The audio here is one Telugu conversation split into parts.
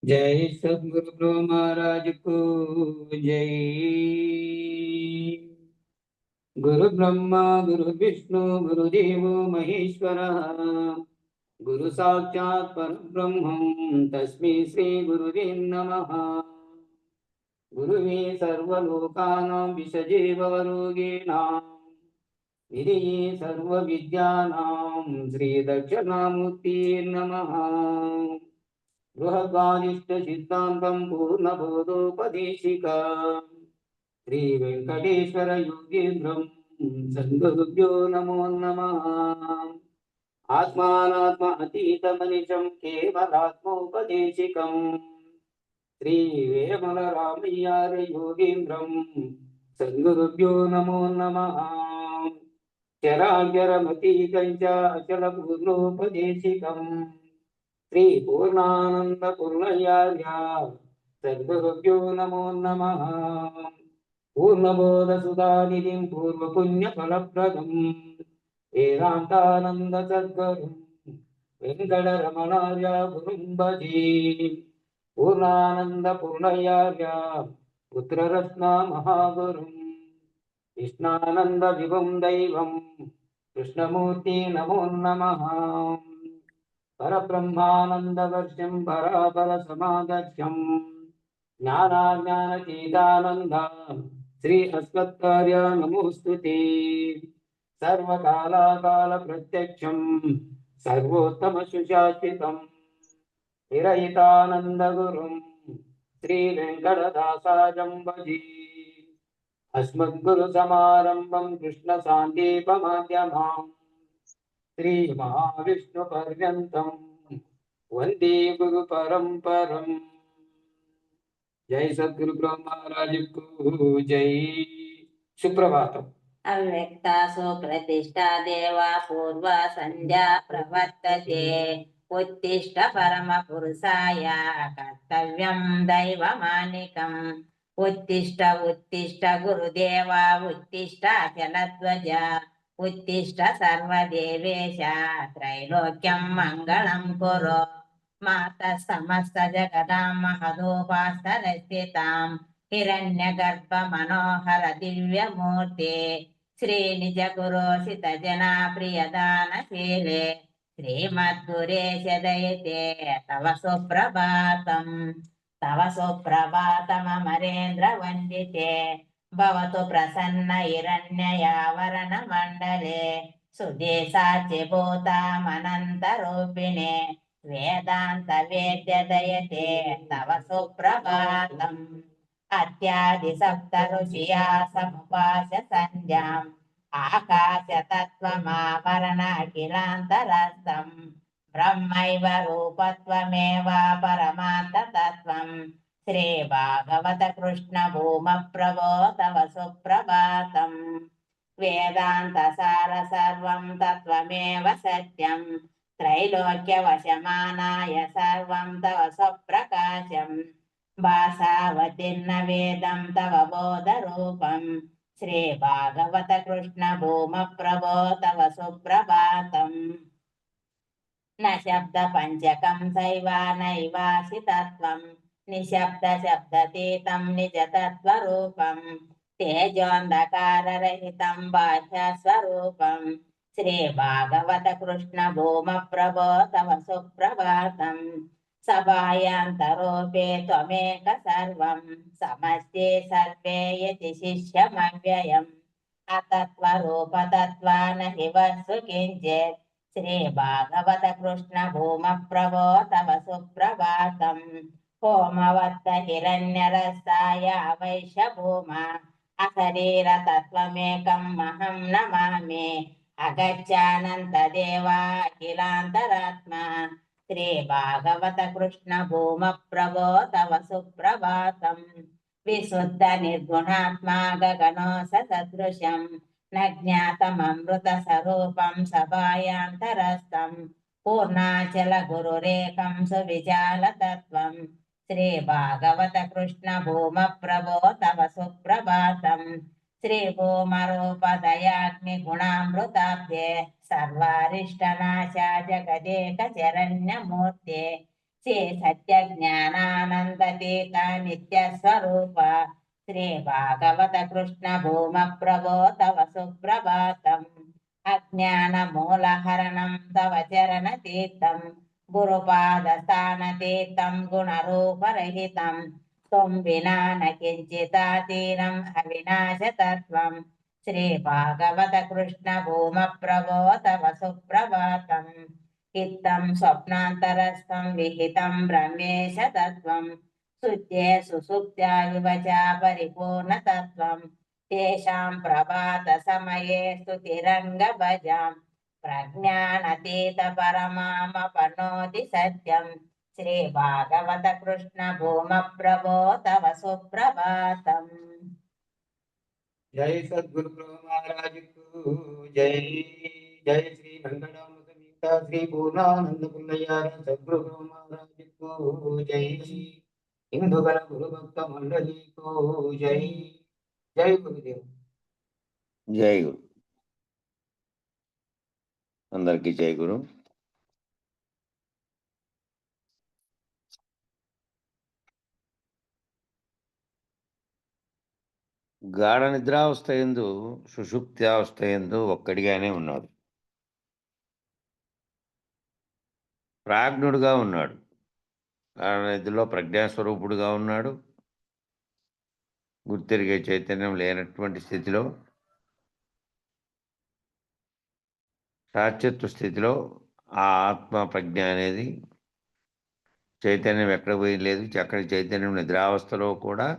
जय सद्गुरु ब्रह्म महाराज को जय। गुरु ब्रह्मा गुरु विष्णु गुरुदेवो महेश्वरः गुरु साक्षात् परब्रह्म तस्मै श्री गुरुवे नमः। गुरुवे सर्वलोकानां विषजे भवरोगिणां निधये सर्वविद्यानां श्रीदक्षिणामूर्ते नमः। बृहद्वादिष्ट सिद्धान्तं पूर्णबोधोपदेशिका श्री वेंकटेश्वर योगीन्द्रं सद्गुरुभ्यो नमो नमः। आत्मानात्म अतीतमनिशं केवलात्मोपदेशिकं श्री वेमल रामय्यार्य योगीन्द्रं सद्गुरुभ्यो नमो नमः। चराचरमतीतं च अचलपूर्णोपदेशिकं श्री पूर्णानंद पूर्णयार्य सद्गुरुभ्यो नमो नमः। पूर्णबोध सुधानिधिं पूर्व पुण्य फलप्रदं वेदांतानंद सद्गुरुं वेंकटरमणार्य गुरुं भजे। पूर्णानंद पूर्णयार्य पुत्ररत्न महागुरुं कृष्णानंद विभुं दैवं कृष्णमूर्ति नमो नमः। परब्रह्मानन्दवर्षं परापर समादर्शं ज्ञानाज्ञानतीतानन्द श्री अस्मत्कार्य नमोस्तुते। सर्वकालाकाल प्रत्यक्षं सर्वोत्तम सुशासितं निरहितानन्दगुरुं श्री वेंकटदासाजं भजे। अस्मद्गुरुसमारम्भं कृष्णशान्तिपमाध्यमाम् श्री महाविष्णु पर्यंतं वंदे गुरु परंपरम। जय सद्गुरु ब्रह्म महाराज को जय। सुप्रभातम। अव्यक्तासु प्रतिष्ठा देवा पूर्व संध्या प्रवर्तते उत्तिष्ठ परम पुरुषाय कर्तव्यं दैवमानिकम् उत्तिष्ठ उत्तिष्ठ गुरुदेवा उत्तिष्ठ अचलध्वज उत्तिष्ठ सर्वदेवेश त्रैलोक्यं मङ्गलं कुरु माता समस्त जगदां महदोपासरस्थितां हिरण्यगर्भ मनोहर दिव्यमूर्ते श्रीनिज गुरोषित जना प्रियदानशीले श्रीमद्गुरेश दयते तव सुप्रभातमरेन्द्र वन्दिते भवतु प्रसन्न हिरण्ययावरणमण्डले सुदेशाच्यभूतामनन्तरूपिणे वेदांत वेद्य दयते तव सुप्रभातम् अत्यादि सप्त ऋषिया समुपास्य संध्याम् आकाश तत्त्वमावरण अखिलान्तरस्थम् ब्रह्मैव रूपत्वमेव परमार्थ तत्त्वम् श्री भागवत कृष्ण भूम प्रभो तव सुप्रभातम् वेदांत सार सर्वं तत्त्वमेव सत्यम् त्रैलोक्यवशमानाय सर्वं तव स्वप्रकाशम् भासावतीर्न वेदं तव बोधरूपं श्री भागवत कृष्ण भूम प्रभो तव सुप्रभातम् न शब्द पंचकं सैव नैवासि तत्त्वं निशब्द शब्दतीतं निज तत्त्वरूपं तेजोऽन्धकाररहितं बाह्यस्वरूपं श्री भागवत कृष्ण भूम प्रभो तव सुप्रभातम् सभायान्तरोपे त्वमेक सर्वं समस्ते सर्वे यति शिष्यमव्ययम् अतत्त्वरूपतत्त्वा न हि वस्तु किञ्चित् श्री भागवत कृष्ण भूम प्रभो तव सुप्रभातम् होमवत्त हिरण्यरसाय वैश्य भूमा अशरीर तत्त्वमेकम् अहं नमामि अगच्छानन्तदेवा अखिलान्तरात्मा श्री भागवत कृष्ण भूम प्रभो तव सुप्रभातम् विशुद्ध निर्गुणात्मा गगनो सदृशम् न ज्ञातममृत स्वरूपं सभायान्तरस्थं पूर्णाचल गुरुरेकं सुविशाल तत्त्वं श्री भागवत कृष्ण भूम प्रभो तव सुप्रभातम् श्री भूमरूपदयाग्निगुणामृताब्धे सर्वारिष्टनाशा जगदेक शरण्यमूर्ते శ్రీ సత్య జ్ఞానానందతీత నిత్య స్వరూప శ్రీ భాగవత కృష్ణ భూమ ప్రభో తవ సుప్రభాతం అజ్ఞాన మూలహరణం తవ చరణ తీర్థం గురుపాద స్థాన తీర్థం గుణరూపరహితం త్వం వినా న కించిదాతీనం అవినాశతత్వం శ్రీ భాగవత కృష్ణ భూమ ప్రభో తవ సుప్రభాతం చిత్తం స్వప్నాంతరస్థం విహితం బ్రహ్మేశ తత్వం శుద్ధే సుసుప్త్యా వివచ పరిపూర్ణతత్వం తేషాం ప్రభాత సమయే స్తుతిరంగ భజాం ప్రజ్ఞానతీత పరమామపనోతి సత్యం శ్రీ భాగవత కృష్ణ భూమ ప్రభో తవ సుప్రభాతం. జై సద్గురు మహారాజ్ కు జై. జై శ్రీ వెంకటామృత శ్రీ పూర్ణానంద పుల్లయ్యార సద్గురు మహారాజ్ కు జై. హిందుగల గురు భక్త మండలికు జై. జై గురుదేవ్. జై గురు. అందరికీ జై గురు. గాఢ నిద్రావస్థ యందు సుషుప్త్యావస్థ యందు ఒక్కడిగానే ఉన్నాడు. ప్రాజ్ఞుడుగా ఉన్నాడు. గాఢ నిద్రలో ప్రజ్ఞాస్వరూపుడుగా ఉన్నాడు. గుర్తెరిగే చైతన్యం లేనటువంటి స్థితిలో, సాక్షిత్వ స్థితిలో ఆ ఆత్మ ప్రజ్ఞ అనేది చైతన్యం ఎక్కడ పోయి లేదు. అక్కడి చైతన్యం నిద్రావస్థలో కూడా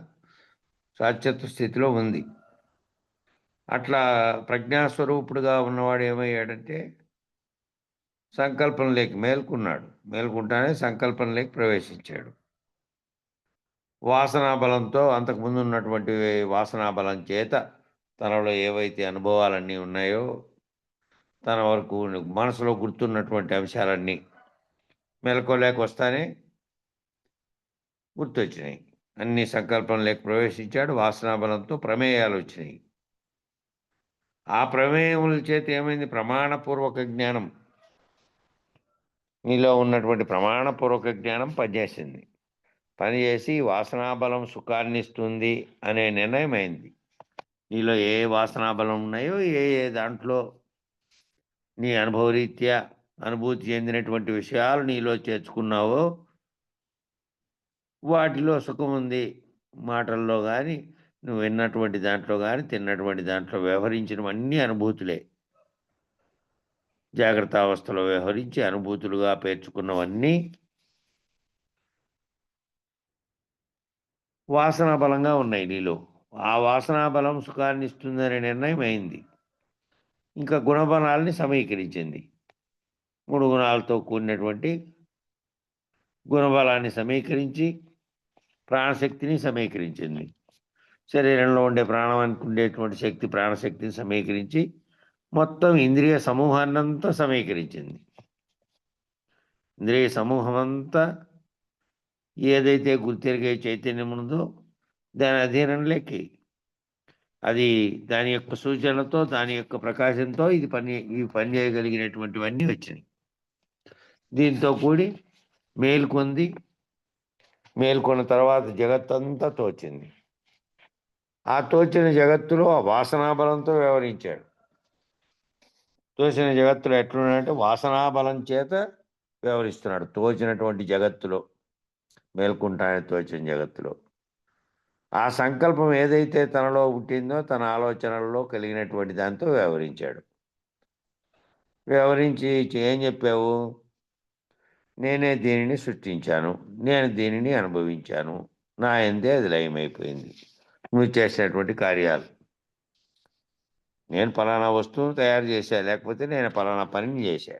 సాక్షిత్వ స్థితిలో ఉంది. అట్లా ప్రజ్ఞాస్వరూపుడుగా ఉన్నవాడు ఏమయ్యాడంటే సంకల్పంలోకి మేల్కొన్నాడు. మేల్కొంటానే సంకల్పంలోకి ప్రవేశించాడు. వాసనాబలంతో, అంతకుముందు ఉన్నటువంటి వాసనాబలం చేత తనలో ఏవైతే అనుభవాలన్నీ ఉన్నాయో, తన వరకు మనసులో గుర్తున్నటువంటి అంశాలన్నీ మెలకువలేక వస్తానే గుర్తొచ్చినాయి. అన్ని సంకల్పంలోకి ప్రవేశించాడు. వాసనాబలంతో ప్రమేయాలు వచ్చినాయి. ఆ ప్రమేయముల చేత ఏమైంది? ప్రమాణపూర్వక జ్ఞానం, నీలో ఉన్నటువంటి ప్రమాణపూర్వక జ్ఞానం పనిచేసింది. పనిచేసి వాసనాబలం సుఖాన్ని ఇస్తుంది అనే నిర్ణయం అయింది. నీలో ఏ వాసనాబలం ఉన్నాయో, ఏ ఏ దాంట్లో నీ అనుభవరీత్యా అనుభూతి చెందినటువంటి విషయాలు నీలో చేర్చుకున్నావో వాటిలో సుఖం ఉంది. మాటల్లో కానీ, నువ్వు విన్నటువంటి దాంట్లో కానీ, తిన్నటువంటి దాంట్లో వ్యవహరించినవన్నీ అనుభూతులే. జాగ్రత్త అవస్థలో వ్యవహరించి అనుభూతులుగా పేర్చుకున్నవన్నీ వాసనా బలంగా ఉన్నాయి నీలో. ఆ వాసనా బలం సుఖాన్ని ఇస్తుందనే నిర్ణయం అయింది. ఇంకా గుణబలాల్ని సమీకరించింది. 3 గుణాలతో కూడినటువంటి గుణబలాన్ని సమీకరించి ప్రాణశక్తిని సమీకరించింది. శరీరంలో ఉండే ప్రాణానికి ఉండేటువంటి శక్తి, ప్రాణశక్తిని సమీకరించి మొత్తం ఇంద్రియ సమూహాన్నంతా సమీకరించింది. ఇంద్రియ సమూహం అంతా ఏదైతే గుర్తెరిగే చైతన్యం ఉందో దాని అధీనంలోకి, అది దాని యొక్క సూచనలతో, దాని యొక్క ప్రకాశంతో ఇవి పని చేయగలిగినటువంటివన్నీ వచ్చినాయి. దీంతో కూడి మేల్కొన్న తర్వాత జగత్తంతా తోచింది. ఆ తోచిన జగత్తులో ఆ వాసనాబలంతో వ్యవహరించాడు. తోచిన జగత్తులో ఎట్లున్నాడంటే వాసనాబలం చేత వ్యవహరిస్తున్నాడు. తోచినటువంటి జగత్తులో, మేల్కొంటానే తోచిన జగత్తులో ఆ సంకల్పం ఏదైతే తనలో పుట్టిందో, తన ఆలోచనల్లో కలిగినటువంటి దాంతో వ్యవహరించాడు. వ్యవహరించి ఏం చెప్పావు? నేనే దీనిని సృష్టించాను, నేను దీనిని అనుభవించాను, నా యందే అది లయమైపోయింది. నువ్వు చేసినటువంటి కార్యాలు, నేను ఫలానా వస్తువును తయారు చేశా, లేకపోతే నేను ఫలానా పనిని చేశా,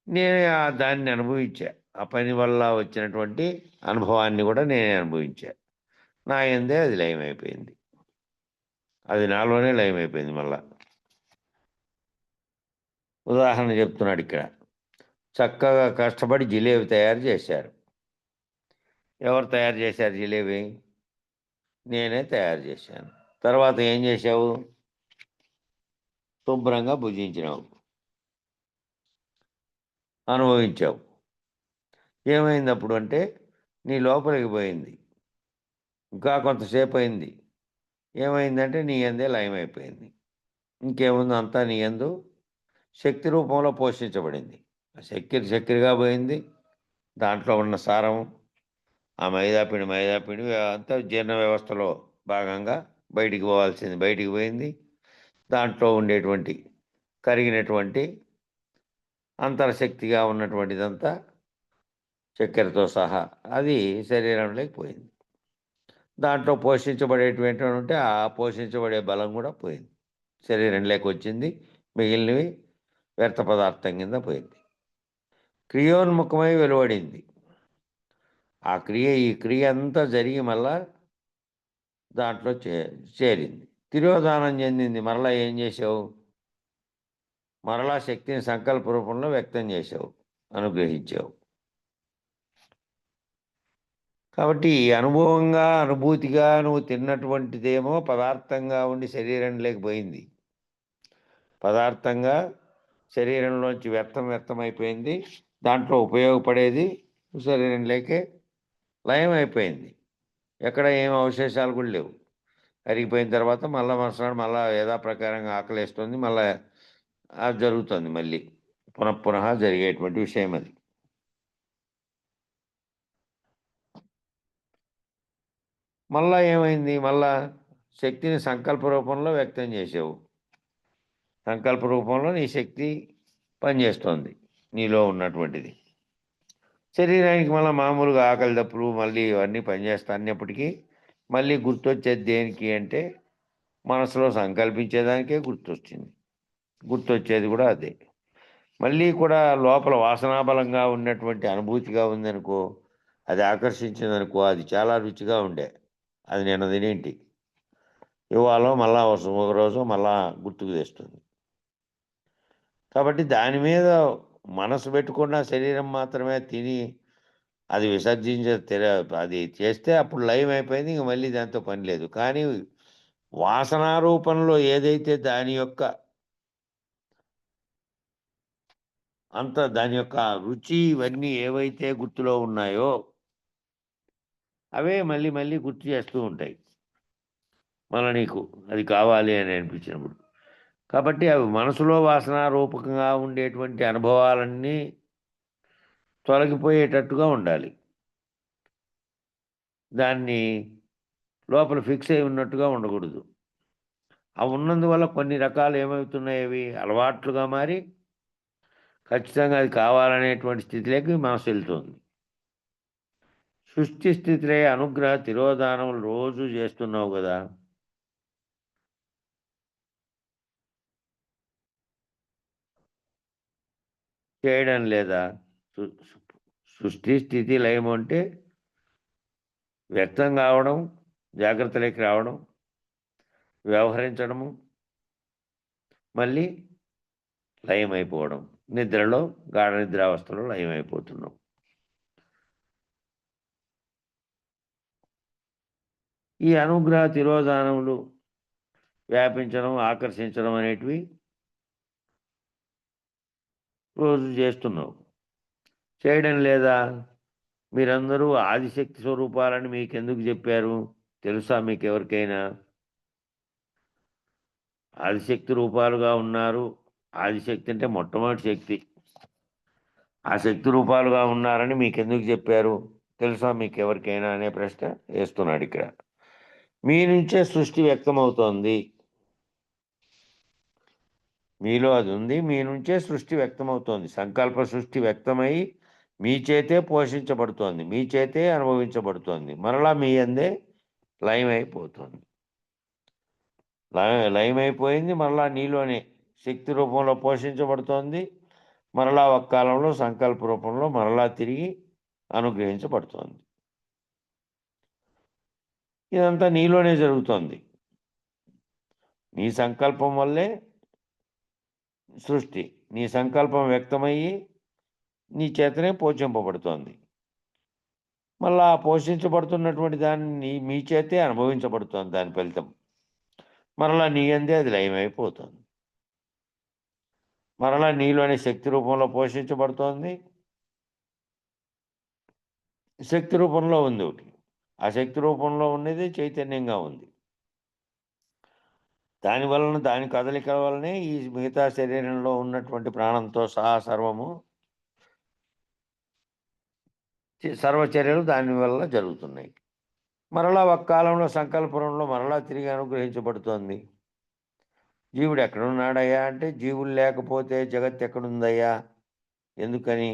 నేనే దాన్ని అనుభవించా, ఆ పని వల్ల వచ్చినటువంటి అనుభవాన్ని కూడా నేనే అనుభవించా, నా యందే అది లయమైపోయింది. అది నాలోనే లయమైపోయింది. మళ్ళా ఉదాహరణ చెప్తున్నాడు ఇక్కడ. చక్కగా కష్టపడి జిలేబీ తయారు చేశారు. ఎవరు తయారు చేశారు జిలేబీ? నేనే తయారు చేశాను. తర్వాత ఏం చేశావు? శుభ్రంగా భుజించినావు, అనుభవించావు. ఏమైంది అప్పుడు అంటే నీ లోపలికి పోయింది. ఇంకా కొంతసేపు అయింది. ఏమైందంటే నీ యందే లయమైపోయింది. ఇంకేముంది అంతా నీ యందు శక్తి రూపంలో పోషించబడింది. ఆ చక్కెరగా పోయింది. దాంట్లో ఉన్న సారం, ఆ మైదాపిండి అంతా జీర్ణ వ్యవస్థలో భాగంగా బయటికి పోవాల్సింది బయటికి పోయింది. దాంట్లో ఉండేటువంటి కరిగినటువంటి అంతర్శక్తిగా ఉన్నటువంటిదంతా చక్కెరతో సహా అది శరీరంలోకి పోయింది. దాంట్లో పోషించబడేటువంటి ఉంటే ఆ పోషించబడే బలం కూడా పోయింది. శరీరంలోకి వచ్చింది. మిగిలినవి వ్యర్థ పదార్థం కింద పోయింది. క్రియోన్ముఖమై వెలువడింది. ఈ క్రియ అంతా జరిగి మళ్ళా దాంట్లో చేరింది. తిరోధానం చెందింది. మరలా ఏం చేసావు? మరలా శక్తిని సంకల్ప రూపంలో వ్యక్తం చేసావు, అనుగ్రహించావు. కాబట్టి ఈ అనుభూతిగా నువ్వు తిన్నటువంటిదేమో పదార్థంగా ఉండి శరీరంలోకి పోయింది. పదార్థంగా శరీరంలోంచి వ్యర్థమైపోయింది. దాంట్లో ఉపయోగపడేది శరీరంలోకే లయం అయిపోయింది. ఎక్కడ ఏం అవశేషాలు కూడా లేవు. కరిగిపోయిన తర్వాత మళ్ళా మరుసనాడు మళ్ళా యథాప్రకారంగా ఆకలేస్తుంది. మళ్ళా అది జరుగుతుంది. మళ్ళీ పునః జరిగేటువంటి విషయం అది. మళ్ళా ఏమైంది? మళ్ళా శక్తిని సంకల్ప రూపంలో వ్యక్తం చేసావు. సంకల్ప రూపంలో నీ శక్తి పనిచేస్తోంది నీలో ఉన్నటువంటిది. శరీరానికి మళ్ళీ మామూలుగా ఆకలి దప్పులు మళ్ళీ ఇవన్నీ పనిచేస్తాన్నప్పటికీ మళ్ళీ గుర్తొచ్చేది దేనికి అంటే మనసులో సంకల్పించేదానికే గుర్తొచ్చింది. గుర్తొచ్చేది కూడా అదే. మళ్ళీ కూడా లోపల వాసనాబలంగా ఉన్నటువంటి అనుభూతిగా ఉందనుకో, అది ఆకర్షించిందనుకో, అది చాలా రుచిగా ఉండే. అది నేను తినేంటి ఇవాళ మళ్ళా ఒక రోజు మళ్ళా గుర్తుకు తెస్తుంది. కాబట్టి దాని మీద మనసు పెట్టుకున్న శరీరం మాత్రమే తిని అది అది చేస్తే అప్పుడు లయం అయిపోయింది. ఇంక మళ్ళీ దాంతో పని లేదు. కానీ వాసనా రూపంలో ఏదైతే దాని యొక్క దాని యొక్క రుచి ఇవన్నీ ఏవైతే గుర్తులో ఉన్నాయో అవే మళ్ళీ మళ్ళీ గుర్తు చేస్తూ ఉంటాయి మళ్ళీ నీకు అది కావాలి అని అనిపించినప్పుడు. కాబట్టి అవి మనసులో వాసనా రూపకంగా ఉండేటువంటి అనుభవాలన్నీ తొలగిపోయేటట్టుగా ఉండాలి. దాన్ని లోపల ఫిక్స్ అయి ఉన్నట్టుగా ఉండకూడదు. అవి ఉన్నందువల్ల కొన్ని రకాలు ఏమవుతున్నాయి, అవి అలవాట్లుగా మారి ఖచ్చితంగా అది కావాలనేటువంటి స్థితిలోకి మనసు వెళ్తుంది. సృష్టి స్థితిలో అనుగ్రహ తిరోధానం రోజు చేస్తున్నావు కదా, చేయడం లేదా? సృష్టి స్థితి లయం అంటే వ్యక్తం కావడం, జాగ్రత్తలోకి రావడం, వ్యవహరించడము, మళ్ళీ లయమైపోవడం. నిద్రలో గాఢ నిద్రావస్థలో లయమైపోతున్నాం. ఈ అనుగ్రహ తిరోధానములు వ్యాపించడం, ఆకర్షించడం అనేటివి రోజు చేస్తున్నావు. చేయడం లేదా? మీరందరూ ఆదిశక్తి స్వరూపాలని మీకెందుకు చెప్పారు తెలుసా? మీకు ఎవరికైనా ఆదిశక్తి రూపాలుగా ఉన్నారు. ఆదిశక్తి అంటే మొట్టమొదటి శక్తి. ఆ శక్తి రూపాలుగా ఉన్నారని మీకెందుకు చెప్పారు తెలుసా మీకు ఎవరికైనా అనే ప్రశ్న వేస్తున్నాడు ఇక్కడ. మీ నుంచే సృష్టి వ్యక్తమవుతోంది. మీలో అది ఉంది. మీ నుంచే సృష్టి వ్యక్తమవుతోంది. సంకల్ప సృష్టి వ్యక్తమై మీ చేతే పోషించబడుతోంది, మీ చేతే అనుభవించబడుతోంది. మరలా మీ అందే లయమైపోతుంది. లయమైపోయింది. మరలా నీలోనే శక్తి రూపంలో పోషించబడుతోంది. మరలా ఒక కాలంలో సంకల్ప రూపంలో మరలా తిరిగి అనుగ్రహించబడుతోంది. ఇదంతా నీలోనే జరుగుతోంది. నీ సంకల్పం వల్లే సృష్టి. నీ సంకల్పం వ్యక్తమయ్యి నీ చేతనే పోషింపబడుతోంది. మళ్ళా పోషించబడుతున్నటువంటి దాన్ని మీ చేతే అనుభవించబడుతోంది. దాని ఫలితం మరలా నీ అందే అది లయమైపోతుంది. మరలా నీలోని శక్తి రూపంలో పోషించబడుతోంది. శక్తి రూపంలో ఉంది ఒకటి. ఆ శక్తి రూపంలో ఉన్నది చైతన్యంగా ఉంది. దాని వలన దాని కదలికల వలనే ఈ మిగతా శరీరంలో ఉన్నటువంటి ప్రాణంతో సహా సర్వము సర్వ చర్యలు దాని వల్ల జరుగుతున్నాయి. మరలా ఒక కాలంలో సంకల్పంలో మరలా తిరిగి అనుగ్రహించబడుతోంది. జీవుడు ఎక్కడున్నాడయ్యా అంటే, జీవులు లేకపోతే జగత్ ఎక్కడుందయ్యా? ఎందుకని?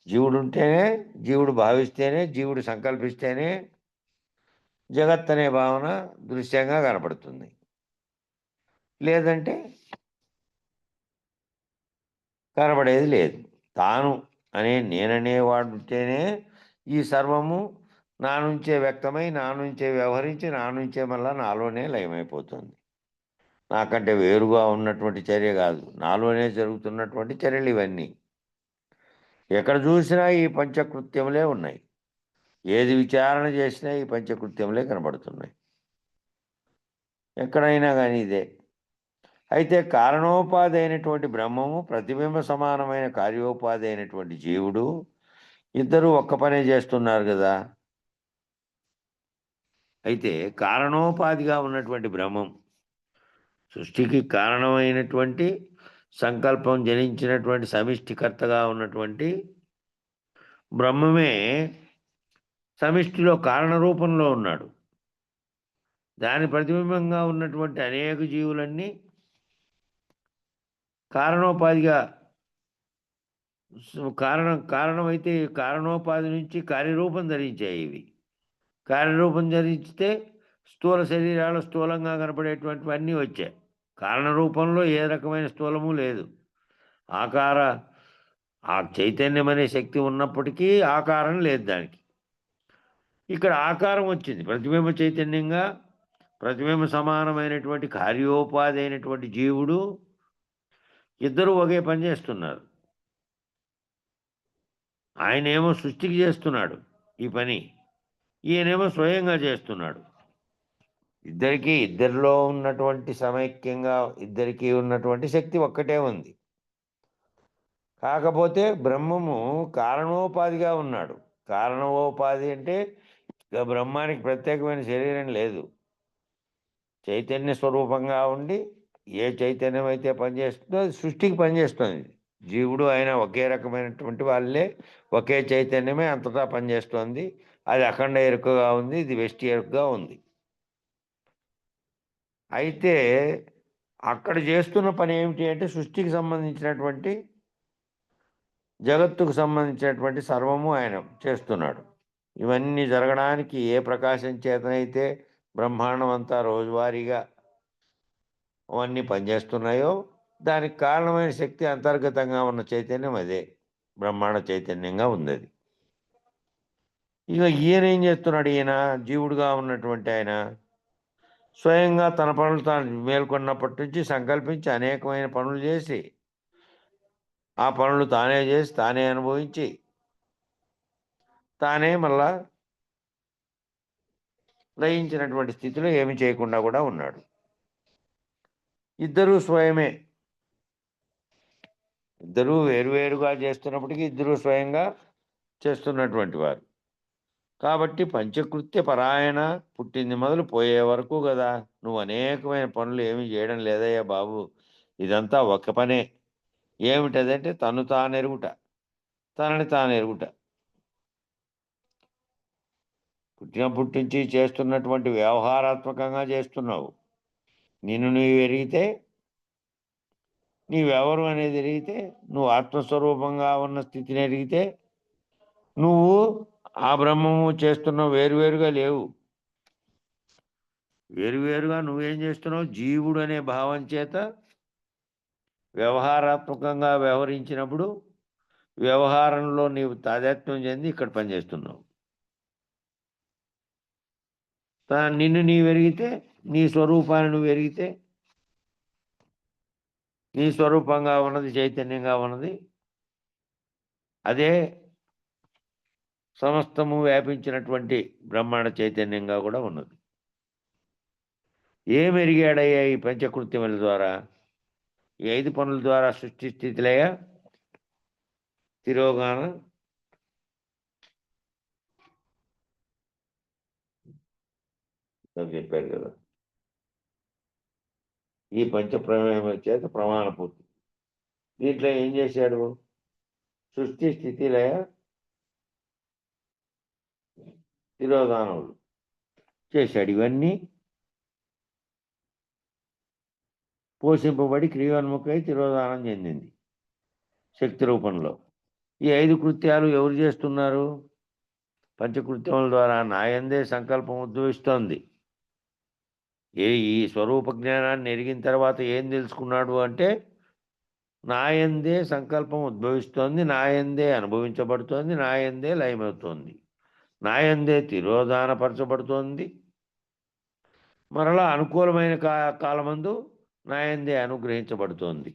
జీవుడు ఉంటేనే, జీవుడు భావిస్తేనే, జీవుడు సంకల్పిస్తేనే జగత్ అనే భావన దృశ్యంగా కనపడుతుంది. లేదంటే కనబడేది లేదు. తాను అనే నేననేవాడు ఉంటేనే ఈ సర్వము నా నుంచే వ్యక్తమై, నా నుంచే వ్యవహరించి, నా నుంచే మళ్ళా నాలోనే లయమైపోతుంది. నాకంటే వేరుగా ఉన్నటువంటి చర్య కాదు, నాలోనే జరుగుతున్నటువంటి చర్యలు ఇవన్నీ. ఎక్కడ చూసినా ఈ పంచకృత్యములే ఉన్నాయి. ఏది విచారణ చేసినా ఈ పంచకృత్యములే కనబడుతున్నాయి. ఎక్కడైనా కానీ ఇదే. అయితే కారణోపాధి అయినటువంటి బ్రహ్మము, ప్రతిబింబ సమానమైన కార్యోపాధి అయినటువంటి జీవుడు, ఇద్దరూ ఒక్క పనే చేస్తున్నారు కదా. అయితే కారణోపాధిగా ఉన్నటువంటి బ్రహ్మం, సృష్టికి కారణమైనటువంటి సంకల్పం జనించినటువంటి సమిష్టికర్తగా ఉన్నటువంటి బ్రహ్మమే సమిష్టిలో కారణ రూపంలో ఉన్నాడు. దాని ప్రతిబింబంగా ఉన్నటువంటి అనేక జీవులన్నీ కారణోపాధిగా కారణమైతే కారణోపాధి నుంచి కార్యరూపం ధరించాయి. ఇవి కార్యరూపం ధరిస్తే స్థూల శరీరాలు స్థూలంగా కనపడేటువంటివన్నీ వచ్చాయి. కారణ రూపంలో ఏ రకమైన స్థూలము లేదు. ఆ చైతన్యం అనే శక్తి ఉన్నప్పటికీ ఆకారం లేదు దానికి. ఇక్కడ ఆకారం వచ్చింది. ప్రతిబింబ చైతన్యంగా, ప్రతిబింబ సమానమైనటువంటి కార్యోపాధి అయినటువంటి జీవుడు, ఇద్దరూ ఒకే పని చేస్తున్నారు. ఆయనేమో సృష్టికి చేస్తున్నాడు ఈ పని, ఈయనేమో స్వయంగా చేస్తున్నాడు. ఇద్దరిలో ఉన్నటువంటి సమైక్యంగా ఇద్దరికీ ఉన్నటువంటి శక్తి ఒక్కటే ఉంది. కాకపోతే బ్రహ్మము కారణోపాధిగా ఉన్నాడు. కారణోపాధి అంటే బ్రహ్మానికి ప్రత్యేకమైన శరీరం లేదు. చైతన్య స్వరూపంగా ఉండి ఏ చైతన్యం అయితే పనిచేస్తుందో అది సృష్టికి పనిచేస్తుంది. జీవుడు ఆయన ఒకే రకమైనటువంటి వాళ్ళే, ఒకే చైతన్యమే అంతటా పనిచేస్తోంది. అది అఖండ ఎరుకగా ఉంది, ఇది వెష్టి ఎరుకగా ఉంది. అయితే అక్కడ చేస్తున్న పని ఏమిటి అంటే, సృష్టికి సంబంధించినటువంటి, జగత్తుకు సంబంధించినటువంటి సర్వము ఆయన చేస్తున్నాడు. ఇవన్నీ జరగడానికి ఏ ప్రకాశం చేతనైతే బ్రహ్మాండం అంతా రోజువారీగా అవన్నీ పనిచేస్తున్నాయో, దానికి కారణమైన శక్తి అంతర్గతంగా ఉన్న చైతన్యం అదే బ్రహ్మాండ చైతన్యంగా ఉంది అది. ఇక ఈయన ఏం చేస్తున్నాడు? ఈయన జీవుడుగా ఉన్నటువంటి ఆయన స్వయంగా తన పనులు తాను మేల్కొన్నప్పటి నుంచి సంకల్పించి అనేకమైన పనులు చేసి, ఆ పనులు తానే చేసి, తానే అనుభవించి, తానే మళ్ళా లయించినటువంటి స్థితిలో ఏమి చేయకుండా కూడా ఉన్నాడు. ఇద్దరూ స్వయమే. ఇద్దరూ వేరువేరుగా చేస్తున్నప్పటికీ ఇద్దరూ స్వయంగా చేస్తున్నటువంటి వారు. కాబట్టి పంచకృత్య పరాయణ పుట్టింది మొదలు పోయే వరకు కదా. నువ్వు అనేకమైన పనులు ఏమీ చేయడం లేదయ్యా బాబు, ఇదంతా ఒక పనే. ఏమిటదంటే తను తానెరుగుట, తనని తానెరుగుట. పుట్టినప్పటి నుంచి చేస్తున్నటువంటి వ్యవహారాత్మకంగా చేస్తున్నావు. నిన్ను నీవు ఎరిగితే, నీవెవరు అనేది ఎరిగితే, నువ్వు ఆత్మస్వరూపంగా ఉన్న స్థితిని ఎరిగితే, నువ్వు ఆ బ్రహ్మము చేస్తున్నావు. వేరువేరుగా లేవు. వేరువేరుగా నువ్వేం చేస్తున్నావు? జీవుడు అనే భావం చేత వ్యవహారాత్మకంగా వ్యవహరించినప్పుడు వ్యవహారంలో నీవు తాదాత్మ్యం చెంది ఇక్కడ పనిచేస్తున్నావు. నిన్ను నీవు ఎరిగితే, నీ స్వరూపాన్ని నువ్వు ఎరిగితే, నీ స్వరూపంగా ఉన్నది చైతన్యంగా ఉన్నది, అదే సమస్తము వ్యాపించినటువంటి బ్రహ్మాండ చైతన్యంగా కూడా ఉన్నది. ఏమెరిగాడయ్యా ఈ పంచకృత్యముల ద్వారా? ఈ 5 పనుల ద్వారా సృష్టి స్థితిలయ, తిరోగాన, అని చెప్పారు కదా. ఈ పంచప్రమేయం చేత ప్రమాణ పూర్తి. దీంట్లో ఏం చేశాడు? సృష్టి స్థితి లయ తిరోధానములు చేశాడు. ఇవన్నీ పోషింపబడి క్రియోన్ముఖై తిరోధానం చెందింది శక్తి రూపంలో. ఈ 5 కృత్యాలు ఎవరు చేస్తున్నారు? పంచకృత్యముల ద్వారా నాయందే సంకల్పం ఉద్భవిస్తోంది. ఈ స్వరూప జ్ఞానాన్ని ఎరిగిన తర్వాత ఏం తెలుసుకున్నాడు అంటే, నాయందే సంకల్పం ఉద్భవిస్తోంది, నాయందే అనుభవించబడుతోంది, నాయందే లయమవుతోంది, నాయందే తిరోధానపరచబడుతోంది, మరలా అనుకూలమైన కాలమందు నాయందే అనుగ్రహించబడుతోంది.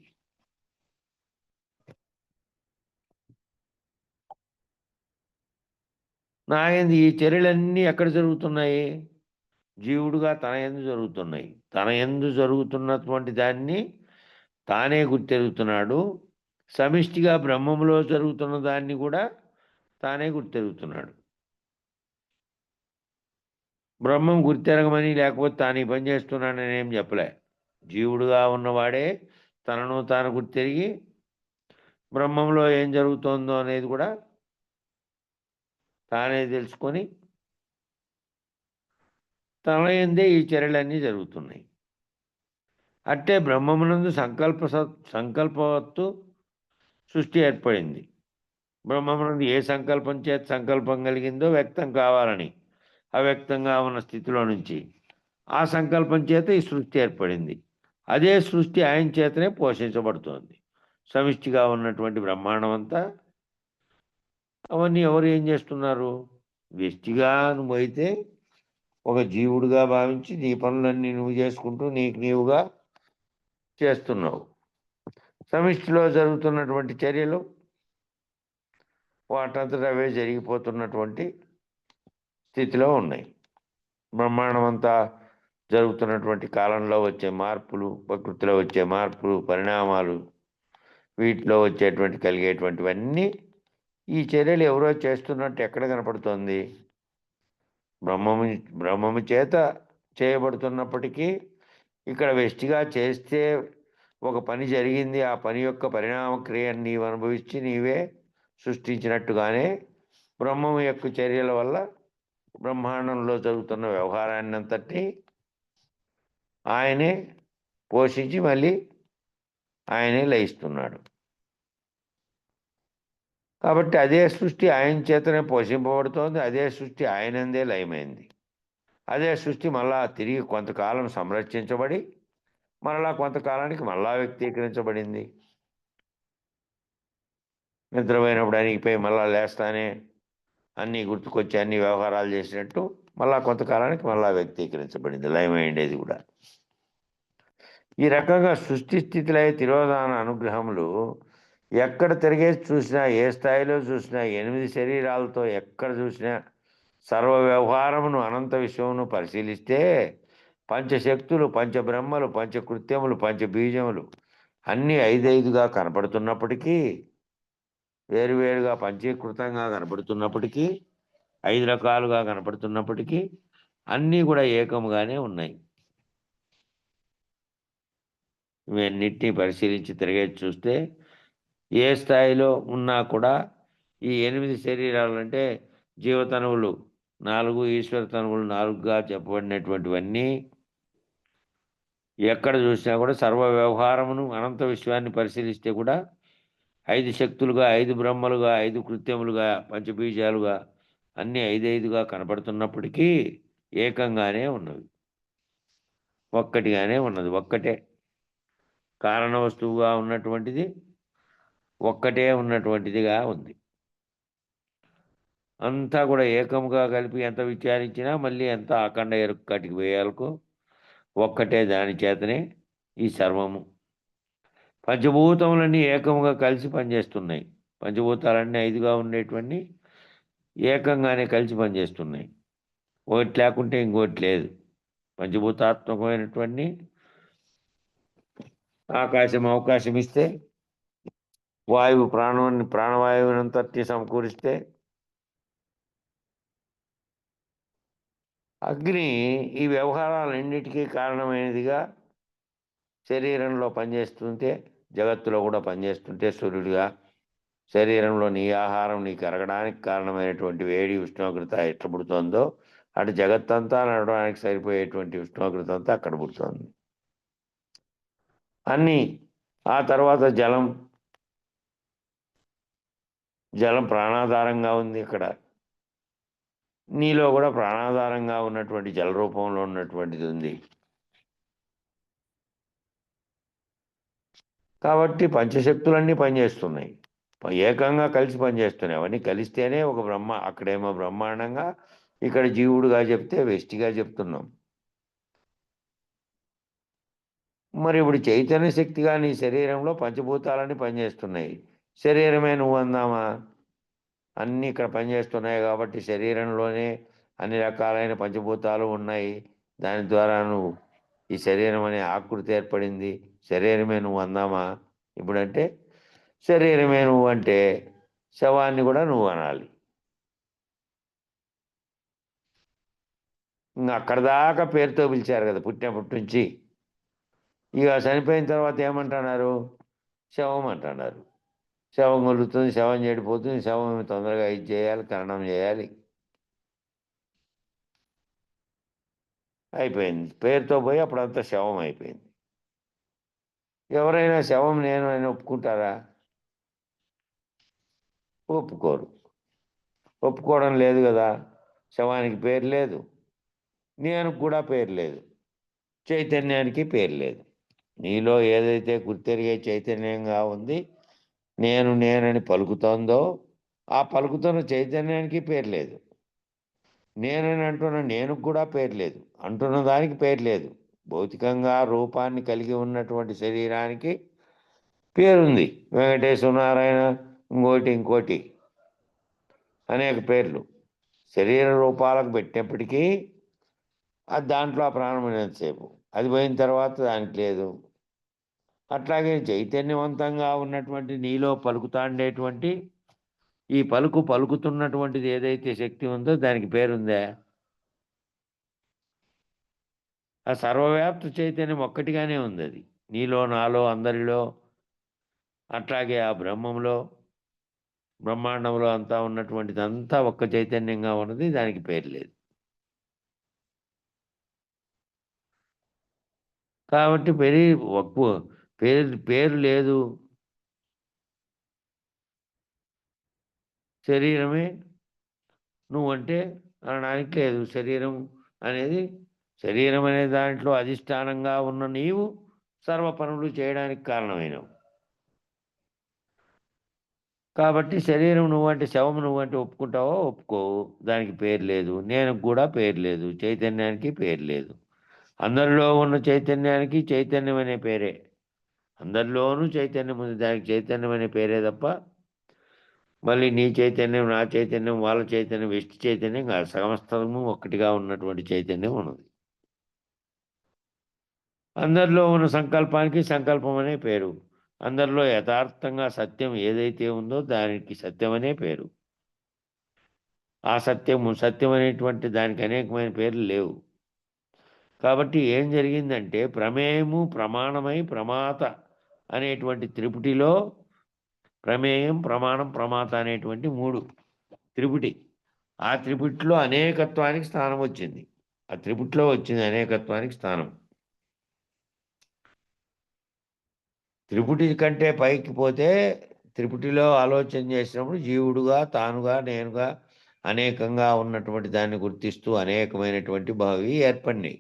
నాయందు ఈ చర్యలన్నీ ఎక్కడ జరుగుతున్నాయి? జీవుడుగా తన యందు జరుగుతున్నాయి. తన యందు జరుగుతున్నటువంటి దాన్ని తానే గుర్తెరుగుతున్నాడు. సమిష్టిగా బ్రహ్మములో జరుగుతున్న దాన్ని కూడా తానే గుర్తెరుగుతున్నాడు. బ్రహ్మం గుర్తెరగమని లేకపోతే తాను ఈ పని చేస్తున్నానని ఏం చెప్పలే. జీవుడుగా ఉన్నవాడే తనను తాను గుర్తెరిగి బ్రహ్మంలో ఏం జరుగుతోందో అనేది కూడా తానే తెలుసుకొని తన యందే ఈ చర్యలన్నీ జరుగుతున్నాయి. అట్టే బ్రహ్మమునందు సంకల్పవత్తు సృష్టి ఏర్పడింది. బ్రహ్మమునందు ఏ సంకల్పం చేత సంకల్పం కలిగిందో వ్యక్తం కావాలని అవ్యక్తంగా ఉన్న స్థితిలో నుంచి ఆ సంకల్పం చేత ఈ సృష్టి ఏర్పడింది. అదే సృష్టి ఆయన చేతనే పోషించబడుతోంది. సమిష్టిగా ఉన్నటువంటి బ్రహ్మాండం అంతా అవన్నీ ఎవరు ఏం చేస్తున్నారు? వ్యష్టిగా నువ్వైతే ఒక జీవుడిగా భావించి నీ పనులన్నీ నువ్వు చేసుకుంటూ నీకు నీవుగా చేస్తున్నావు. సమిష్టిలో జరుగుతున్నటువంటి చర్యలు వాటంతట అవే జరిగిపోతున్నటువంటి స్థితిలో ఉన్నాయి. బ్రహ్మాండం అంతా జరుగుతున్నటువంటి కాలంలో వచ్చే మార్పులు, ప్రకృతిలో వచ్చే మార్పులు, పరిణామాలు, వీటిలో వచ్చేటువంటి కలిగేటువంటివన్నీ ఈ చర్యలు ఎవరో చేస్తున్నట్టు ఎక్కడ కనపడుతోంది? బ్రహ్మము చేత చేయబడుతున్నప్పటికీ ఇక్కడ వ్యష్టిగా చేస్తే ఒక పని జరిగింది. ఆ పని యొక్క పరిణామ క్రియను నీవు అనుభవించి నీవే సృష్టించినట్టుగానే బ్రహ్మము యొక్క చర్యల వల్ల బ్రహ్మాండంలో జరుగుతున్న వ్యవహారాన్ని అంతటి ఆయనే పోషించి మళ్ళీ ఆయనే లయిస్తున్నాడు. కాబట్టి అదే సృష్టి ఆయన చేతనే పోషింపబడుతోంది. అదే సృష్టి ఆయనందే లయమైంది. అదే సృష్టి మళ్ళా తిరిగి కొంతకాలం సంరక్షించబడి మరలా కొంతకాలానికి మళ్ళా వ్యక్తీకరించబడింది. నిద్రపోయినప్పుడు అణిగిపోయి మళ్ళా లేస్తానే అన్నీ గుర్తుకొచ్చి అన్ని వ్యవహారాలు చేసినట్టు మళ్ళా కొంతకాలానికి మళ్ళా వ్యక్తీకరించబడింది లయమైండేది కూడా. ఈ రకంగా సృష్టి స్థితిలో తిరోధాన అనుగ్రహములు ఎక్కడ తిరిగేసి చూసినా, ఏ స్థాయిలో చూసినా, 8 శరీరాలతో ఎక్కడ చూసినా సర్వ వ్యవహారమును అనంత విశ్వమును పరిశీలిస్తే పంచశక్తులు, పంచబ్రహ్మలు, పంచకృత్యములు, పంచబీజములు అన్నీ 5 కనపడుతున్నప్పటికీ, వేరువేరుగా పంచీకృతంగా కనపడుతున్నప్పటికీ, 5 రకాలుగా కనపడుతున్నప్పటికీ అన్నీ కూడా ఏకముగానే ఉన్నాయి. ఇవన్నిటినీ పరిశీలించి తిరిగేసి చూస్తే ఏ స్థాయిలో ఉన్నా కూడా ఈ 8 శరీరాలు అంటే జీవతనువులు 4, ఈశ్వర తనువులు 4గా చెప్పబడినటువంటివన్నీ ఎక్కడ చూసినా కూడా సర్వ వ్యవహారమును అనంత విశ్వాన్ని పరిశీలిస్తే కూడా 5 శక్తులుగా, 5 బ్రహ్మలుగా, 5 కృత్యములుగా, పంచబీజాలుగా అన్నీ 5 కనపడుతున్నప్పటికీ ఏకంగానే ఉన్నవి. ఒక్కటిగానే ఉన్నది. ఒక్కటే కారణ వస్తువుగా ఉన్నటువంటిది ఒక్కటే ఉన్నటువంటిదిగా ఉంది. అంతా కూడా ఏకముగా కలిపి ఎంత విచారించినా మళ్ళీ ఎంత అఖండ ఎరుక కటికి వేయాలకు ఒక్కటే. దాని చేతనే ఈ సర్వము. పంచభూతములన్నీ ఏకముగా కలిసి పనిచేస్తున్నాయి. పంచభూతాలన్నీ 5గా ఉండేటువంటి ఏకంగానే కలిసి పనిచేస్తున్నాయి. ఒకటి లేకుంటే ఇంకోటి లేదు. పంచభూతాత్మకమైనటువంటి అవకాశం ఇస్తే వాయువు ప్రాణవాయువునంతటి సమకూరిస్తే అగ్ని ఈ వ్యవహారాలన్నిటికీ కారణమైనదిగా శరీరంలో పనిచేస్తుంటే, జగత్తులో కూడా పనిచేస్తుంటే సూర్యుడిగా శరీరంలో నీ ఆహారం నీకు అరగడానికి కారణమైనటువంటి వేడి ఉష్ణోగ్రత ఎట్లా పుడుతుందో అటు జగత్తంతా నడవడానికి సరిపోయేటువంటి ఉష్ణోగ్రత అంతా అక్కడ పుడుతుంది. అన్నీ ఆ తర్వాత జలం ప్రాణాధారంగా ఉంది. ఇక్కడ నీలో కూడా ప్రాణాధారంగా ఉన్నటువంటి జల రూపంలో ఉన్నటువంటిది ఉంది. కాబట్టి పంచశక్తులన్నీ పనిచేస్తున్నాయి, ఏకంగా కలిసి పనిచేస్తున్నాయి. అవన్నీ కలిస్తేనే ఒక బ్రహ్మ. అక్కడేమో బ్రహ్మాండంగా, ఇక్కడ జీవుడుగా చెప్తే వెష్టిగా చెప్తున్నాం. మరి ఇప్పుడు చైతన్య శక్తిగా నీ శరీరంలో పంచభూతాలన్నీ పనిచేస్తున్నాయి. శరీరమే నువ్వు అందామా? అన్నీ ఇక్కడ పనిచేస్తున్నాయి కాబట్టి శరీరంలోనే అన్ని రకాలైన పంచభూతాలు ఉన్నాయి. దాని ద్వారా నువ్వు ఈ శరీరం అనే ఆకృతి ఏర్పడింది. శరీరమే నువ్వు అందామా? ఇప్పుడంటే శరీరమే నువ్వు అంటే శవాన్ని కూడా నువ్వు అనాలి. ఇంకా అక్కడ దాకా పేరుతో పిలిచారు కదా పుట్టినప్పటి నుంచి. ఇక చనిపోయిన తర్వాత ఏమంటున్నారు? శవం అంటున్నారు. శవం కొలుతుంది, శవం చెడిపోతుంది, శవం తొందరగా ఇది చేయాలి, ఖననం చేయాలి. అయిపోయింది, పేరుతో పోయి అప్పుడంతా శవం అయిపోయింది. ఎవరైనా శవం నేను అని ఒప్పుకుంటారా? ఒప్పుకోరు. ఒప్పుకోవడం లేదు కదా. శవానికి పేరు లేదు, నేను కూడా పేరు లేదు, చైతన్యానికి పేరు లేదు. నీలో ఏదైతే గుర్తెరిగే చైతన్యంగా ఉంది, నేనని పలుకుతోందో ఆ పలుకుతున్న చైతన్యానికి పేరు లేదు. నేనని అంటున్న నేను కూడా పేరు లేదు, అంటున్న దానికి పేరు లేదు. భౌతికంగా రూపాన్ని కలిగి ఉన్నటువంటి శరీరానికి పేరుంది. వెంకటేశ్వర నారాయణ, ఇంకోటి అనేక పేర్లు శరీర రూపాలకు పెట్టినప్పటికీ అది దాంట్లో ఆ ప్రాణమైనంతసేపు, అది పోయిన తర్వాత దానికి లేదు. అట్లాగే చైతన్యవంతంగా ఉన్నటువంటి నీలో పలుకుతాండేటువంటి ఈ పలుకుతున్నటువంటిది ఏదైతే శక్తి ఉందో దానికి పేరుందా? ఆ సర్వవ్యాప్త చైతన్యం ఒక్కటిగానే ఉంది. అది నీలో, నాలో, అందరిలో. అట్లాగే ఆ బ్రహ్మంలో, బ్రహ్మాండంలో అంతా ఉన్నటువంటిది అంతా ఒక్క చైతన్యంగా ఉన్నది, దానికి పేరు లేదు. కాబట్టి పేరు లేదు. శరీరమే నువ్వంటే అనడానికి లేదు. శరీరం అనే దాంట్లో అధిష్టానంగా ఉన్న నీవు సర్వ పనులు చేయడానికి కారణమైనవు. కాబట్టి శరీరం నువ్వంటే, శవం నువ్వంటే ఒప్పుకుంటావో ఒప్పుకోవు, దానికి పేరు లేదు. నేను కూడా పేరు లేదు, చైతన్యానికి పేరు లేదు. అందరిలో ఉన్న చైతన్యానికి చైతన్యం అనే పేరే. అందరిలోనూ చైతన్యం ఉంది, దానికి చైతన్యం అనే పేరే తప్ప మళ్ళీ నీ చైతన్యం, నా చైతన్యం, వాళ్ళ చైతన్యం, వ్యష్టి చైతన్యం కాదు. సమస్తము ఒక్కటిగా ఉన్నటువంటి చైతన్యం ఉన్నది. అందరిలో ఉన్న సంకల్పానికి సంకల్పం అనే పేరు. అందరిలో యథార్థంగా సత్యం ఏదైతే ఉందో దానికి సత్యం అనే పేరు. ఆ సత్యం అనేటువంటి దానికి అనేకమైన పేర్లు లేవు. కాబట్టి ఏం జరిగిందంటే ప్రమేయము, ప్రమాణమై, ప్రమాత అనేటువంటి త్రిపుటిలో ప్రమేయం, ప్రమాణం, ప్రమాత అనేటువంటి 3 త్రిపుటి. ఆ త్రిపుటిలో అనేకత్వానికి స్థానం వచ్చింది. ఆ త్రిపుటిలో వచ్చింది అనేకత్వానికి స్థానం. త్రిపుటి కంటే పైకి పోతే త్రిపుటిలో ఆలోచన చేసినప్పుడు జీవుడుగా, తానుగా, నేనుగా అనేకంగా ఉన్నటువంటి దాన్ని గుర్తిస్తూ అనేకమైనటువంటి భావి ఏర్పడినాయి.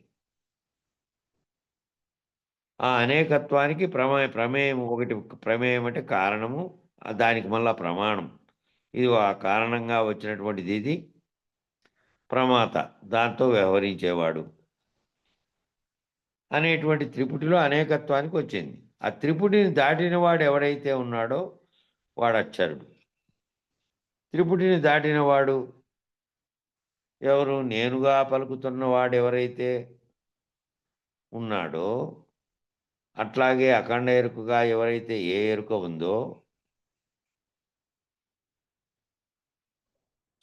ఆ అనేకత్వానికి ప్రమేయం ఒకటి. ప్రమేయం అంటే కారణము, దానికి మళ్ళా ప్రమాణం. ఇది ఆ కారణంగా వచ్చినటువంటిది. ఇది ప్రమాత, దాంతో వ్యవహరించేవాడు అనేటువంటి త్రిపుటిలో అనేకత్వానికి వచ్చింది. ఆ త్రిపుటిని దాటిన వాడు ఎవడైతే ఉన్నాడో వాడు అక్షరుడు. త్రిపుటిని దాటిన వాడు ఎవరు? నేనుగా పలుకుతున్న వాడు ఎవరైతే ఉన్నాడో, అట్లాగే అఖండ ఎరుకగా ఎవరైతే ఏ ఎరుక ఉందో,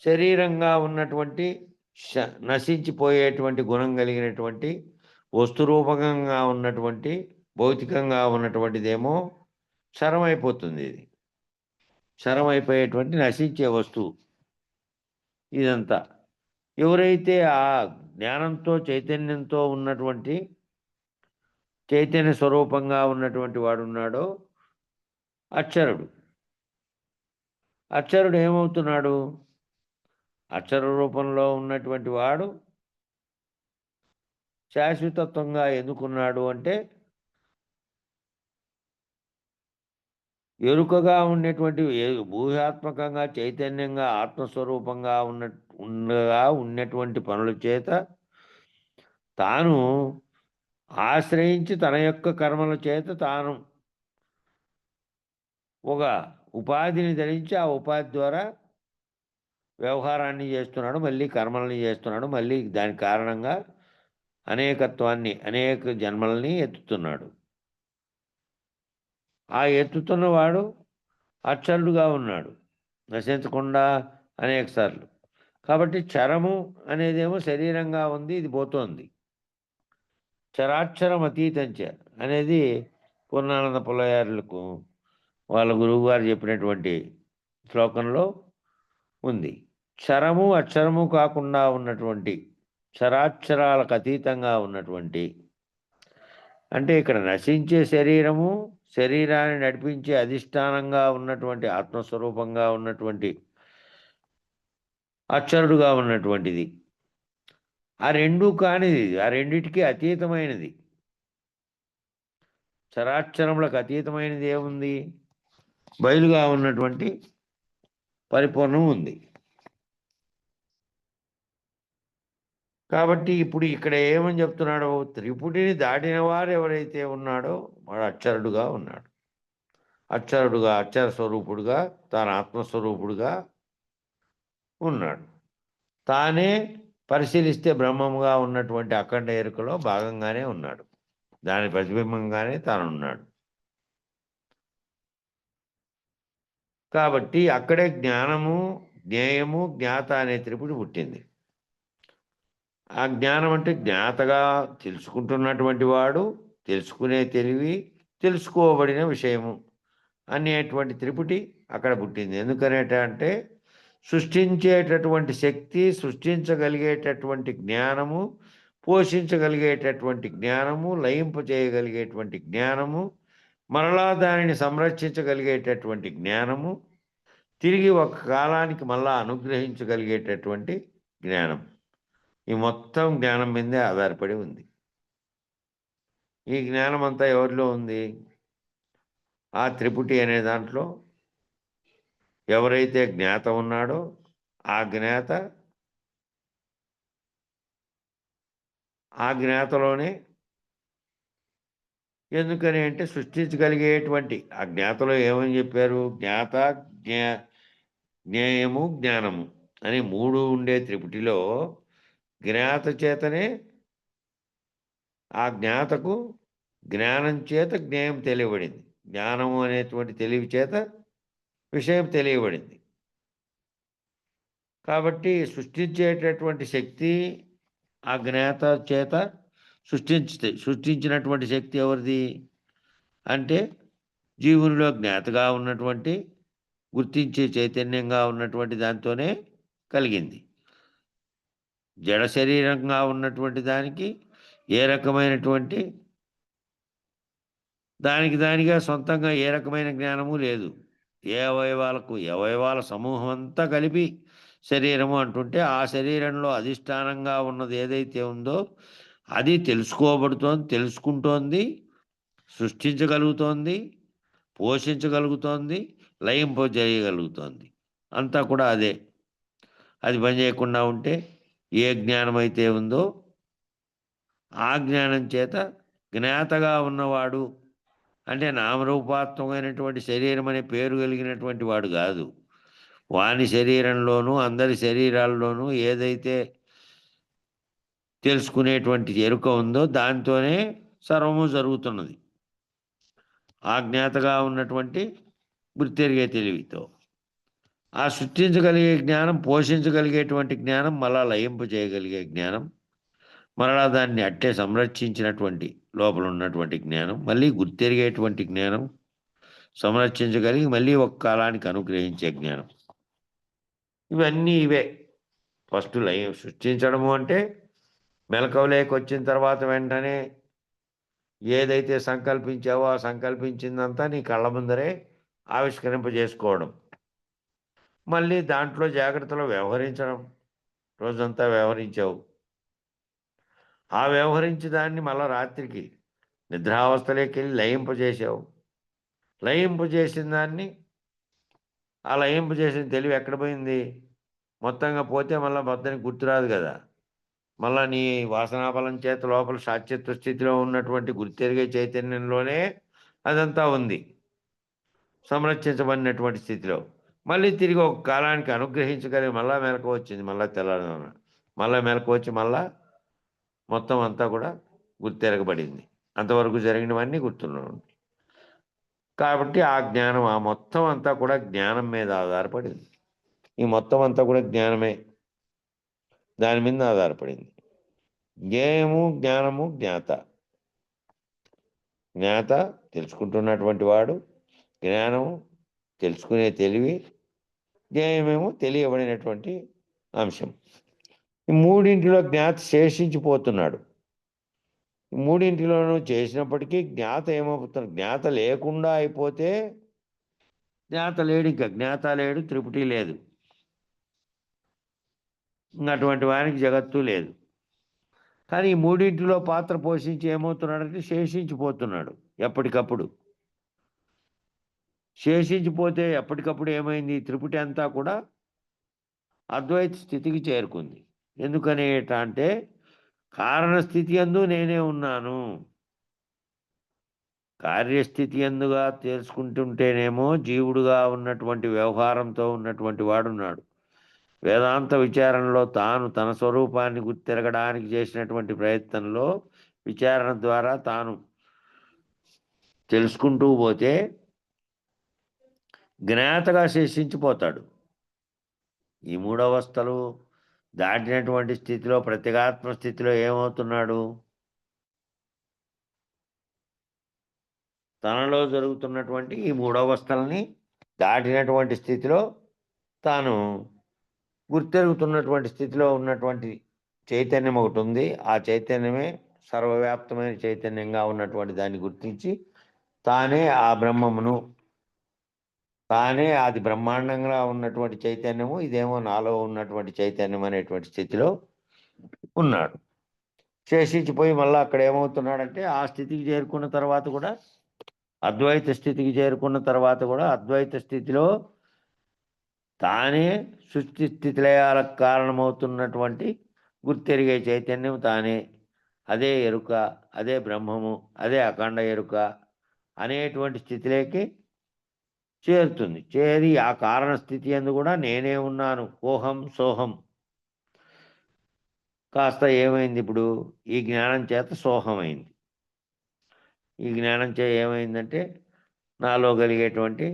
శరీరంగా ఉన్నటువంటి నశించిపోయేటువంటి గుణం కలిగినటువంటి వస్తురూపకంగా ఉన్నటువంటి భౌతికంగా ఉన్నటువంటిదేమో క్షరమైపోతుంది. ఇది క్షరమైపోయేటువంటి నశించే వస్తువు ఇదంతా. ఎవరైతే ఆ జ్ఞానంతో చైతన్యంతో ఉన్నటువంటి చైతన్య స్వరూపంగా ఉన్నటువంటి వాడు ఉన్నాడో అక్షరుడు. అక్షరుడు ఏమవుతున్నాడు? అక్షర రూపంలో ఉన్నటువంటి వాడు శాశ్వతత్వంగా ఎందుకున్నాడు అంటే, ఎరుకగా ఉండేటువంటి ఊహాత్మకంగా చైతన్యంగా ఆత్మస్వరూపంగా ఉన్నటువంటి పనుల చేత తాను ఆశ్రయించి తన యొక్క కర్మల చేత తాను ఒక ఉపాధిని ధరించి ఆ ఉపాధి ద్వారా వ్యవహారాన్ని చేస్తున్నాడు, మళ్ళీ కర్మల్ని చేస్తున్నాడు, మళ్ళీ దాని కారణంగా అనేకత్వాన్ని అనేక జన్మల్ని ఎత్తుతున్నాడు. ఆ ఎత్తుతున్నవాడు అక్షరుడుగా ఉన్నాడు, నశించకుండా అనేక సార్లు. కాబట్టి చరము అనేదేమో శరీరంగా ఉంది, ఇది పోతోంది. చరాక్షరం అతీతంచ అనేది పూర్ణానంద పుల్లయారులకు వాళ్ళ గురువు గారు చెప్పినటువంటి శ్లోకంలో ఉంది. క్షరము అక్షరము కాకుండా ఉన్నటువంటి చరాక్షరాలకు అతీతంగా ఉన్నటువంటి, అంటే ఇక్కడ నశించే శరీరము, శరీరాన్ని నడిపించే అధిష్టానంగా ఉన్నటువంటి ఆత్మస్వరూపంగా ఉన్నటువంటి అక్షరుడుగా ఉన్నటువంటిది. ఆ రెండు కానిది, ఆ రెండిటికి అతీతమైనది. చరాక్షరములకు అతీతమైనది ఏముంది? బయలుగా ఉన్నటువంటి పరిపూర్ణం ఉంది. కాబట్టి ఇప్పుడు ఇక్కడ ఏమని చెప్తున్నాడో, త్రిపుటిని దాటిన వారు ఎవరైతే ఉన్నాడో వాడు అక్షరుడుగా ఉన్నాడు. అక్షరుడుగా, అక్షర స్వరూపుడుగా, తాను ఆత్మస్వరూపుడుగా ఉన్నాడు. తానే పరిశీలిస్తే బ్రహ్మముగా ఉన్నటువంటి అఖండ ఎరుకలో భాగంగానే ఉన్నాడు. దాని ప్రతిబింబంగానే తానున్నాడు. కాబట్టి అక్కడే జ్ఞానము, జ్ఞేయము, జ్ఞాత అనే త్రిపుటి పుట్టింది. ఆ జ్ఞానం అంటే జ్ఞాతగా తెలుసుకుంటున్నటువంటి వాడు, తెలుసుకునే తెలివి, తెలుసుకోబడిన విషయము అనేటువంటి త్రిపుటి అక్కడ పుట్టింది. ఎందుకనేటంటే సృష్టించేటటువంటి శక్తి, సృష్టించగలిగేటటువంటి జ్ఞానము, పోషించగలిగేటటువంటి జ్ఞానము, లయింప చేయగలిగేటువంటి జ్ఞానము, మరలా దానిని సంరక్షించగలిగేటటువంటి జ్ఞానము, తిరిగి ఒక కాలానికి మళ్ళా అనుగ్రహించగలిగేటటువంటి జ్ఞానం. ఈ మొత్తం జ్ఞానం మీదే ఆధారపడి ఉంది. ఈ జ్ఞానం అంతా ఎవరిలో ఉంది? ఆ త్రిపుటి అనే దాంట్లో ఎవరైతే జ్ఞాత ఉన్నాడో ఆ జ్ఞాతలోనే, ఎందుకని అంటే సృష్టించగలిగేటువంటి ఆ జ్ఞాతలో ఏమని చెప్పారు? జ్ఞాత, జ్ఞేయము, జ్ఞానము అని మూడు ఉండే త్రిపుటిలో జ్ఞాత చేతనే ఆ జ్ఞాతకు జ్ఞానం చేత జ్ఞేయం తెలియబడింది. జ్ఞానము అనేటువంటి తెలివి చేత విషయం తెలియబడింది. కాబట్టి సృష్టించేటటువంటి శక్తి ఆ జ్ఞాత చేత సృష్టించినటువంటి శక్తి ఎవరిది అంటే జీవునిలో జ్ఞాతగా ఉన్నటువంటి, గుర్తించే చైతన్యంగా ఉన్నటువంటి దాంతోనే కలిగింది. జడ శరీరంగా ఉన్నటువంటి దానికి ఏ రకమైనటువంటి దానిగా సొంతంగా ఏ రకమైన జ్ఞానము లేదు. ఏ అవయవాల సమూహం అంతా కలిపి శరీరము అంటుంటే ఆ శరీరంలో అధిష్టానంగా ఉన్నది ఏదైతే ఉందో అది తెలుసుకుంటోంది, సృష్టించగలుగుతోంది, పోషించగలుగుతోంది, లయింపజేయగలుగుతోంది. అంతా కూడా అదే. అది పని చేయకుండా ఉంటే ఏ జ్ఞానం అయితే ఉందో ఆ జ్ఞానం చేత జ్ఞాతగా ఉన్నవాడు అంటే నామరూపాత్మకమైనటువంటి శరీరం అనే పేరు కలిగినటువంటి వాడు కాదు. వాని శరీరంలోనూ అందరి శరీరాల్లోనూ ఏదైతే తెలుసుకునేటువంటి ఎరుక ఉందో దాంతోనే సర్వము జరుగుతున్నది. ఆ జ్ఞాతగా ఉన్నటువంటి గుర్తెరిగే తెలివితో. ఆ సృష్టించగలిగే జ్ఞానం, పోషించగలిగేటువంటి జ్ఞానం, మళ్ళా లయింపు చేయగలిగే జ్ఞానం, మరలా దాన్ని అట్టే సంరక్షించినటువంటి లోపల ఉన్నటువంటి జ్ఞానం, మళ్ళీ గుర్తెరిగేటువంటి జ్ఞానం, సంరక్షించగలిగి మళ్ళీ ఒక కాలానికి అనుగ్రహించే జ్ఞానం. ఇవన్నీ ఇవే. ఫస్ట్ సృష్టించడము అంటే మెలకువలోకి వచ్చిన తర్వాత వెంటనే ఏదైతే సంకల్పించావో ఆ సంకల్పించిందంతా నీ కళ్ళ ముందరే ఆవిష్కరింపజేసుకోవడం, మళ్ళీ దాంట్లో జాగ్రత్తలో వ్యవహరించడం. రోజంతా వ్యవహరించావు, ఆ వ్యవహరించి దాన్ని మళ్ళా రాత్రికి నిద్రావస్థలోకి వెళ్ళి లయింపజేసావు. లయింపజేసిన దాన్ని, ఆ లయింపజేసిన తెలివి ఎక్కడ పోయింది? మొత్తంగా పోతే మళ్ళీ మొత్తానికి గుర్తురాదు కదా. మళ్ళా నీ వాసనాబలం చేత లోపల సాక్షిత్వ స్థితిలో ఉన్నటువంటి గుర్తెరిగే చైతన్యంలోనే అదంతా ఉంది, సంరక్షించబడినటువంటి స్థితిలో. మళ్ళీ తిరిగి ఒక కాలానికి అనుగ్రహించగలిగి మళ్ళా మెలకు వచ్చింది. మళ్ళా తెల్లారున మళ్ళా మెలకు వచ్చి మళ్ళా మొత్తం అంతా కూడా గుర్తెరగబడింది. అంతవరకు జరిగినవన్నీ గుర్తులో ఉంది. కాబట్టి ఆ జ్ఞానం, ఆ మొత్తం అంతా కూడా జ్ఞానం మీద ఆధారపడింది. ఈ మొత్తం అంతా కూడా జ్ఞానమే, దాని మీద ఆధారపడింది. జ్ఞేయము, జ్ఞానము, జ్ఞాత. జ్ఞాత తెలుసుకుంటున్నటువంటి వాడు, జ్ఞానము తెలుసుకునే తెలివి, జ్ఞేయమేమో తెలియబడినటువంటి అంశం. ఈ మూడింటిలో జ్ఞాత శేషించిపోతున్నాడు. ఈ మూడింటిలోనూ చేసినప్పటికీ జ్ఞాత ఏమవుతుంది? జ్ఞాత లేకుండా అయిపోతే జ్ఞాత లేడు, ఇంకా జ్ఞాత లేడు, త్రిపుటి లేదు, అటువంటి వానికి జగత్తు లేదు. కానీ ఈ మూడింటిలో పాత్ర పోషించి ఏమవుతున్నాడంటే శేషించిపోతున్నాడు ఎప్పటికప్పుడు. శేషించిపోతే ఎప్పటికప్పుడు ఏమైంది? త్రిపుటి అంతా కూడా అద్వైత స్థితికి చేరుకుంది. ఎందుకనేట అంటే కారణస్థితి యందు నేనే ఉన్నాను. కార్యస్థితి ఎందుగా తెలుసుకుంటుంటేనేమో జీవుడుగా ఉన్నటువంటి వ్యవహారంతో ఉన్నటువంటి వాడున్నాడు. వేదాంత విచారణలో తాను తన స్వరూపాన్ని గుర్తిరగడానికి చేసినటువంటి ప్రయత్నంలో, విచారణ ద్వారా తాను తెలుసుకుంటూ పోతే జ్ఞాతగా శేషించిపోతాడు. ఈ మూడవస్థలు దాటినటువంటి స్థితిలో, ప్రత్యేగాత్మ స్థితిలో ఏమవుతున్నాడు? తనలో జరుగుతున్నటువంటి ఈ మూడవస్థల్ని దాటినటువంటి స్థితిలో తాను గుర్తెరుగుతున్నటువంటి స్థితిలో ఉన్నటువంటి చైతన్యం ఒకటి ఉంది. ఆ చైతన్యమే సర్వవ్యాప్తమైన చైతన్యంగా ఉన్నటువంటి దాన్ని గుర్తించి తానే ఆ బ్రహ్మమును, తానే అది బ్రహ్మాండంగా ఉన్నటువంటి చైతన్యము, ఇదేమో నాలో ఉన్నటువంటి చైతన్యం అనేటువంటి స్థితిలో ఉన్నాడు. శేషించిపోయి మళ్ళీ అక్కడ ఏమవుతున్నాడంటే ఆ స్థితికి చేరుకున్న తర్వాత కూడా, అద్వైత స్థితికి చేరుకున్న తర్వాత కూడా అద్వైత స్థితిలో తానే సృష్టి స్థితి లయాలకు కారణమవుతున్నటువంటి గుర్తెరిగే చైతన్యం తానే, అదే ఎరుక, అదే బ్రహ్మము, అదే అఖండ ఎరుక అనేటువంటి స్థితిలోకి చేరుతుంది. చేరి ఆ కారణ స్థితి యందు కూడా నేనే ఉన్నాను, ఓహం సోహం. కాస్త ఏమైంది ఇప్పుడు? ఈ జ్ఞానం చేత సోహమైంది. ఈ జ్ఞానం చే ఏమైందంటే నాలో కలిగేటువంటి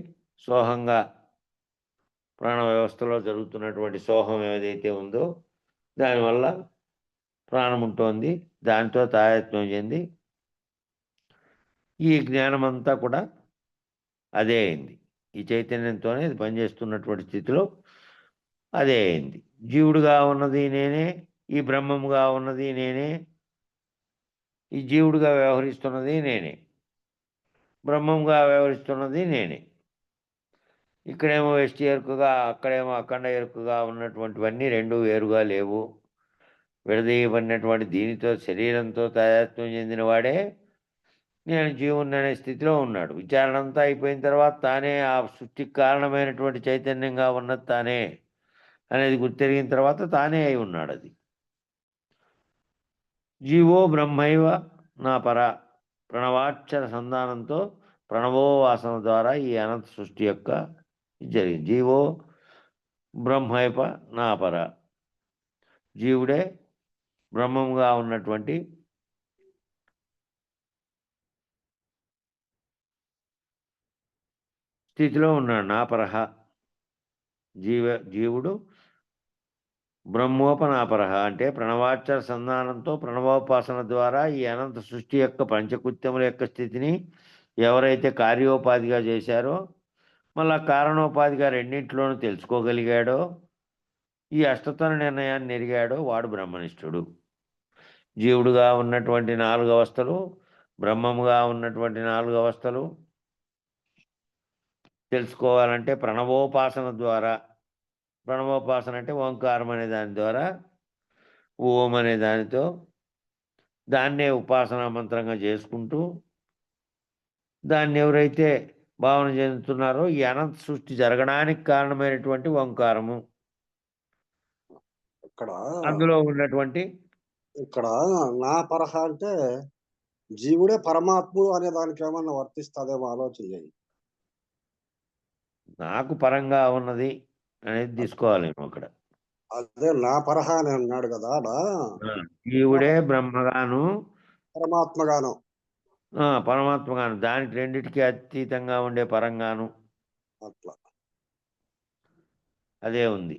సోహంగా, ప్రాణ వ్యవస్థలో జరుగుతున్నటువంటి సోహం ఏదైతే ఉందో దానివల్ల ప్రాణం ఉంటుంది, దాంతో తాయత్వం చెంది ఈ జ్ఞానం అంతా కూడా అదే అయింది. ఈ చైతన్యంతోనే ఇది పనిచేస్తున్నటువంటి స్థితిలో అదే అయింది. జీవుడుగా ఉన్నది నేనే, ఈ బ్రహ్మముగా ఉన్నది నేనే, ఈ జీవుడుగా వ్యవహరిస్తున్నది నేనే, బ్రహ్మంగా వ్యవహరిస్తున్నది నేనే. ఇక్కడేమో వెష్టి ఎరుకగా, అక్కడేమో అఖండ ఎరుకగా ఉన్నటువంటివన్నీ రెండు వేరుగా లేవు. విడదీయబడినటువంటి దీనితో, శరీరంతో తాదాత్మ్యం చెందిన వాడే నేను జీవుని అనే స్థితిలో ఉన్నాడు. విచారణ అంతా అయిపోయిన తర్వాత తానే ఆ సృష్టికి కారణమైనటువంటి చైతన్యంగా ఉన్నది తానే అనేది గుర్తెరిగిన తర్వాత తానే అయి ఉన్నాడు. అది జీవో బ్రహ్మైవ నా పర ప్రణవాక్షర సంధానంతో ప్రణవో వాసన ద్వారా ఈ అనంత సృష్టి యొక్క జరిగింది. జీవో బ్రహ్మైప నా పర, జీవుడే బ్రహ్మంగా ఉన్నటువంటి స్థితిలో ఉన్నాడు. నా పరహ జీవుడు బ్రహ్మోపనాపర అంటే ప్రణవాక్షర సంధానంతో ప్రణవోపాసన ద్వారా ఈ అనంత సృష్టి యొక్క పంచకృత్యముల యొక్క స్థితిని ఎవరైతే కార్యోపాధిగా చేశారో మళ్ళా కారణోపాధిగా రెండింటిలోనూ తెలుసుకోగలిగాడో ఈ అష్టతన నిర్ణయాన్ని ఎరిగాడో వాడు బ్రహ్మనిష్ఠుడు. జీవుడుగా ఉన్నటువంటి 4 అవస్థలు, బ్రహ్మముగా ఉన్నటువంటి 4 అవస్థలు తెలుసుకోవాలంటే ప్రణవోపాసన ద్వారా, ప్రణవోపాసన అంటే ఓంకారం అనే దాని ద్వారా, ఓం అనే దానితో దాన్నే ఉపాసనా మంత్రంగా చేసుకుంటూ దాన్ని ఎవరైతే భావన చెందుతున్నారో ఈ అనంత సృష్టి జరగడానికి కారణమైనటువంటి ఓంకారము అందులో ఉన్నటువంటి ఇక్కడ నా పరహ అంటే జీవుడే పరమాత్ముడు అనే దానికి ఏమన్నా వర్తిస్తుందేమో ఆలోచన చేయి. నాకు పరంగా ఉన్నది అనేది తీసుకోవాలి అక్కడ. అదే నా పరహ అని అన్నాడు కదా, జీవుడే బ్రహ్మగాను పరమాత్మగాను. పరమాత్మగాను, దానికి రెండిటికి అతీతంగా ఉండే పరంగాను అట్లా అదే ఉంది.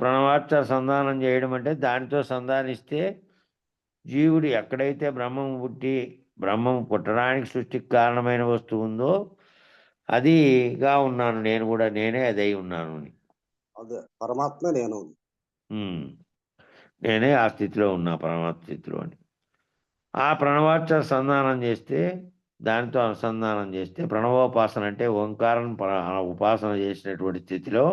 ప్రణవాక్షర సంధానం చేయడం అంటే దానితో సంధానిస్తే జీవుడు ఎక్కడైతే బ్రహ్మము పుట్టడానికి సృష్టికి కారణమైన వస్తువు ఉందో అదిగా ఉన్నాను నేను కూడా, నేనే అదై ఉన్నాను అని. అదే పరమాత్మ నేనే ఆ స్థితిలో ఉన్నా, పరమాత్మ స్థితిలో అని. ఆ ప్రణవాక్షర సంధానం చేస్తే, దానితో అనుసంధానం చేస్తే ప్రణవోపాసన అంటే ఓంకారం ఉపాసన చేసినటువంటి స్థితిలో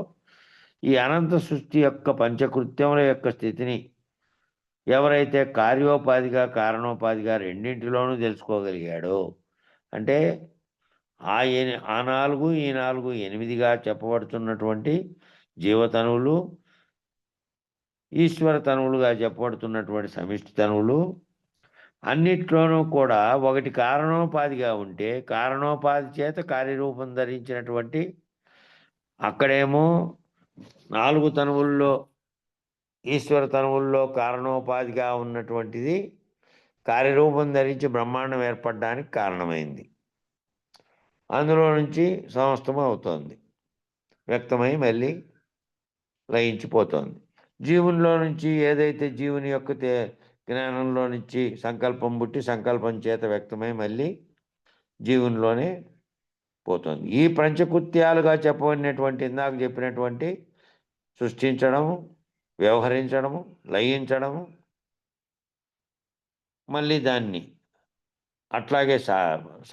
ఈ అనంత సృష్టి యొక్క పంచకృత్యముల యొక్క స్థితిని ఎవరైతే కార్యోపాధిగా కారణోపాధిగా రెండింటిలోనూ తెలుసుకోగలిగాడో, అంటే ఆ 4 ఈ 4 8గా చెప్పబడుతున్నటువంటి జీవతనువులు, ఈశ్వర తనువులుగా చెప్పబడుతున్నటువంటి సమిష్టి తనువులు అన్నిట్లోనూ కూడా ఒకటి కారణోపాధిగా ఉంటే కారణోపాధి చేత కార్యరూపం ధరించినటువంటి, అక్కడేమో 4 తనువుల్లో ఈశ్వర తనువుల్లో కారణోపాధిగా ఉన్నటువంటిది కార్యరూపం ధరించి బ్రహ్మాండం ఏర్పడడానికి కారణమైంది. అందులో నుంచి సమస్తము అవుతోంది, వ్యక్తమై మళ్ళీ లయించిపోతోంది. జీవునిలో నుంచి ఏదైతే జీవుని యొక్క జ్ఞానంలో నుంచి సంకల్పం పుట్టి సంకల్పం చేత వ్యక్తమై మళ్ళీ జీవునిలోనే పోతుంది. ఈ పంచకృత్యాలుగా చెప్పబడినటువంటి ఇందాక చెప్పినటువంటి సృష్టించడము, వ్యవహరించడము, లయించడము, మళ్ళీ దాన్ని అట్లాగే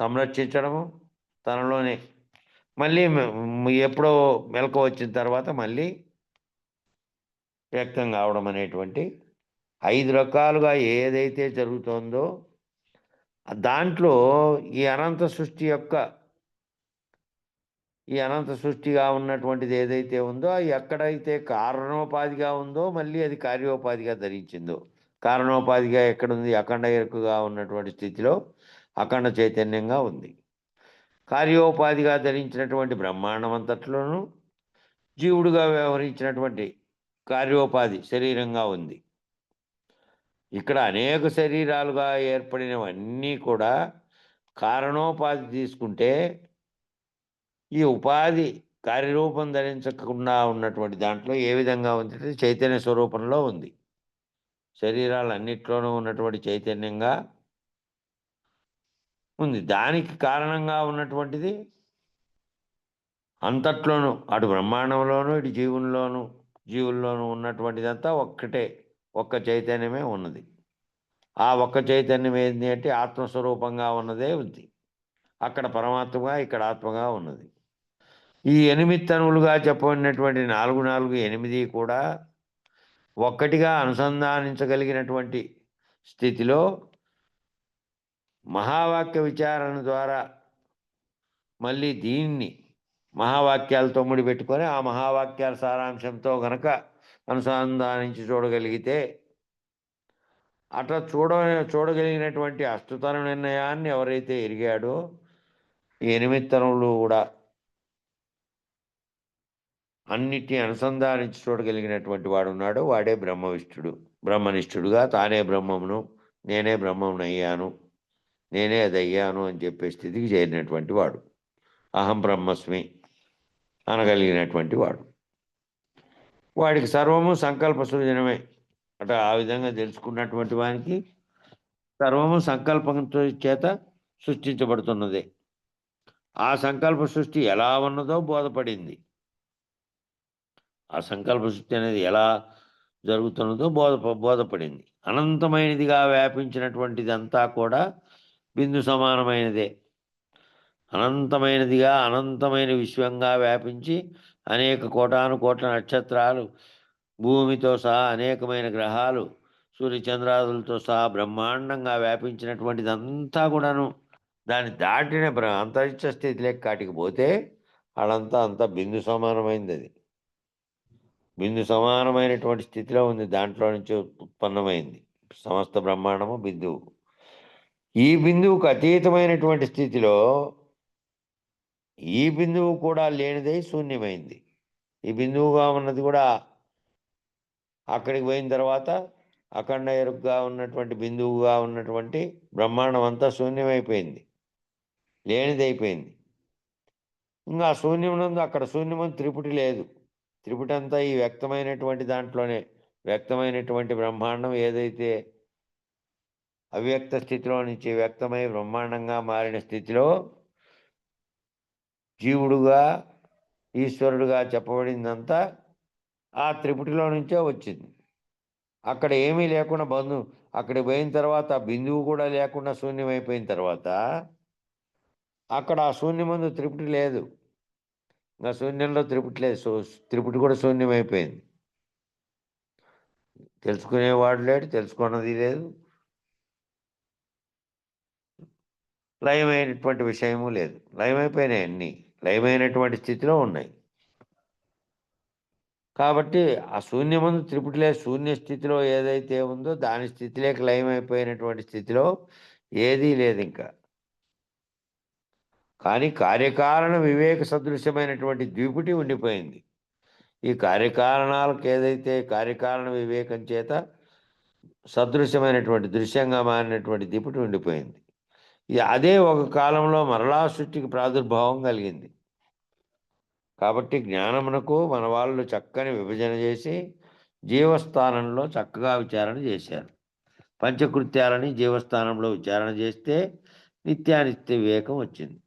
సంరక్షించడము, తనలోనే మళ్ళీ ఎప్పుడో మెలకు వచ్చిన తర్వాత మళ్ళీ వ్యక్తం కావడం అనేటువంటి 5 రకాలుగా ఏదైతే జరుగుతోందో దాంట్లో ఈ అనంత సృష్టిగా ఉన్నటువంటిది ఏదైతే ఉందో ఎక్కడైతే కారణోపాధిగా ఉందో మళ్ళీ అది కార్యోపాధిగా ధరించిందో, కారణోపాధిగా ఎక్కడుంది అఖండ ఎరుకగా ఉన్నటువంటి స్థితిలో అఖండ చైతన్యంగా ఉంది. కార్యోపాధిగా ధరించినటువంటి బ్రహ్మాండం అంతట్లోనూ జీవుడుగా వ్యవహరించినటువంటి కార్యోపాధి శరీరంగా ఉంది. ఇక్కడ అనేక శరీరాలుగా ఏర్పడినవన్నీ కూడా కారణోపాధి తీసుకుంటే ఈ ఉపాధి కార్యరూపం ధరించకుండా ఉన్నటువంటి దాంట్లో ఏ విధంగా ఉంది? చైతన్య స్వరూపంలో ఉంది. శరీరాలన్నిట్లోనూ ఉన్నటువంటి చైతన్యంగా ఉంది. దానికి కారణంగా ఉన్నటువంటిది అంతట్లోనూ అటు బ్రహ్మాండంలోనూ ఇటు జీవుల్లోనూ ఉన్నటువంటిదంతా ఒక్క చైతన్యమే ఉన్నది. ఆ ఒక్క చైతన్యం ఏంటి అంటే ఆత్మస్వరూపంగా ఉన్నదే ఉంది. అక్కడ పరమాత్మగా, ఇక్కడ ఆత్మగా ఉన్నది. ఈ 8 తనువులుగా చెప్పబడినటువంటి 4, 4, 8 కూడా ఒక్కటిగా అనుసంధానించగలిగినటువంటి స్థితిలో మహావాక్య విచారణ ద్వారా మళ్ళీ దీన్ని మహావాక్యాలతో ముడిపెట్టుకొని ఆ మహావాక్యాల సారాంశంతో గనక అనుసంధానించి చూడగలిగితే అట్లా చూడగలిగినటువంటి అష్టతన నిర్ణయాన్ని ఎవరైతే ఎరిగాడో ఈ 8 తనువులు కూడా అన్నిటినీ అనుసంధానించి చూడగలిగినటువంటి వాడు ఉన్నాడు, వాడే బ్రహ్మనిష్ఠుడుగా తానే బ్రహ్మమును, నేనే బ్రహ్మమునయ్యాను, నేనే అది అయ్యాను అని చెప్పే స్థితికి చేరినటువంటి వాడు. అహం బ్రహ్మస్మి అనగలిగినటువంటి వాడు. వాడికి సర్వము సంకల్ప సృజనమే. అంటే ఆ విధంగా తెలుసుకున్నటువంటి వానికి సర్వము సంకల్పంతో చేత సృష్టించబడుతున్నదే. ఆ సంకల్ప సృష్టి ఎలా ఉన్నదో బోధపడింది. ఆ సంకల్ప సృష్టి అనేది ఎలా జరుగుతున్నదో బోధపడింది. అనంతమైనదిగా వ్యాపించినటువంటిదంతా కూడా బిందు సమానమైనదే. అనంతమైనదిగా అనంతమైన విశ్వంగా వ్యాపించి అనేక కోటాను కోట్ల నక్షత్రాలు, భూమితో సహా అనేకమైన గ్రహాలు, సూర్యచంద్రాదులతో సహా బ్రహ్మాండంగా వ్యాపించినటువంటిదంతా కూడాను దాన్ని దాటిన అంతరిక్ష స్థితిలోకి కాటికి పోతే అంతా బిందు సమానమైంది. అది బిందు సమానమైనటువంటి స్థితిలో ఉంది. దాంట్లో నుంచి ఉత్పన్నమైంది సమస్త బ్రహ్మాండము బిందువు. ఈ బిందువుకు అతీతమైనటువంటి స్థితిలో ఈ బిందువు కూడా లేనిదై శూన్యమైంది. ఈ బిందువుగా ఉన్నది కూడా అక్కడికి పోయిన తర్వాత అఖండ ఎరుగ్గా ఉన్నటువంటి బిందువుగా ఉన్నటువంటి బ్రహ్మాండం అంతా శూన్యమైపోయింది, లేనిదైపోయింది. ఇంకా శూన్యమునందు అక్కడ శూన్యమందు త్రిపుటి లేదు. త్రిపుటి అంతా ఈ వ్యక్తమైనటువంటి దాంట్లోనే, వ్యక్తమైనటువంటి బ్రహ్మాండం ఏదైతే అవ్యక్త స్థితిలో నుంచి వ్యక్తమై బ్రహ్మాండంగా మారిన స్థితిలో జీవుడుగా ఈశ్వరుడుగా చెప్పబడిందంతా ఆ త్రిపుటిలో నుంచే వచ్చింది. అక్కడ ఏమీ లేకుండా అక్కడికి పోయిన తర్వాత బిందువు కూడా లేకుండా శూన్యమైపోయిన తర్వాత అక్కడ ఆ శూన్యమందు త్రిపుటి లేదు. ఇంకా శూన్యంలో త్రిపుటి లేదు. త్రిపుటి కూడా శూన్యమైపోయింది. తెలుసుకునేవాడు లేడు, తెలుసుకున్నది లేదు, లయమైనటువంటి విషయము లేదు. లయమైపోయినాయి అన్నీ, లయమైనటువంటి స్థితిలో ఉన్నాయి. కాబట్టి ఆ శూన్యమందు త్రిపుటి లేదు. శూన్య స్థితిలో ఏదైతే ఉందో దాని స్థితిలోకి లయమైపోయినటువంటి స్థితిలో ఏదీ లేదు ఇంకా. కానీ కార్యకారణ వివేక సదృశ్యమైనటువంటి ద్విపుటి ఉండిపోయింది. ఈ కార్యకారణాలకు ఏదైతే కార్యకారణ వివేకం చేత సదృశ్యమైనటువంటి దృశ్యంగా మారినటువంటి ద్విపుటి ఉండిపోయింది. అదే ఒక కాలంలో మరలా సృష్టికి ప్రాదుర్భావం కలిగింది. కాబట్టి జ్ఞానమునకు మన వాళ్ళు చక్కని విభజన చేసి జీవస్థానంలో చక్కగా విచారణ చేశారు. పంచకృత్యాలని జీవస్థానంలో విచారణ చేస్తే నిత్యానిత్య వివేకం వచ్చింది.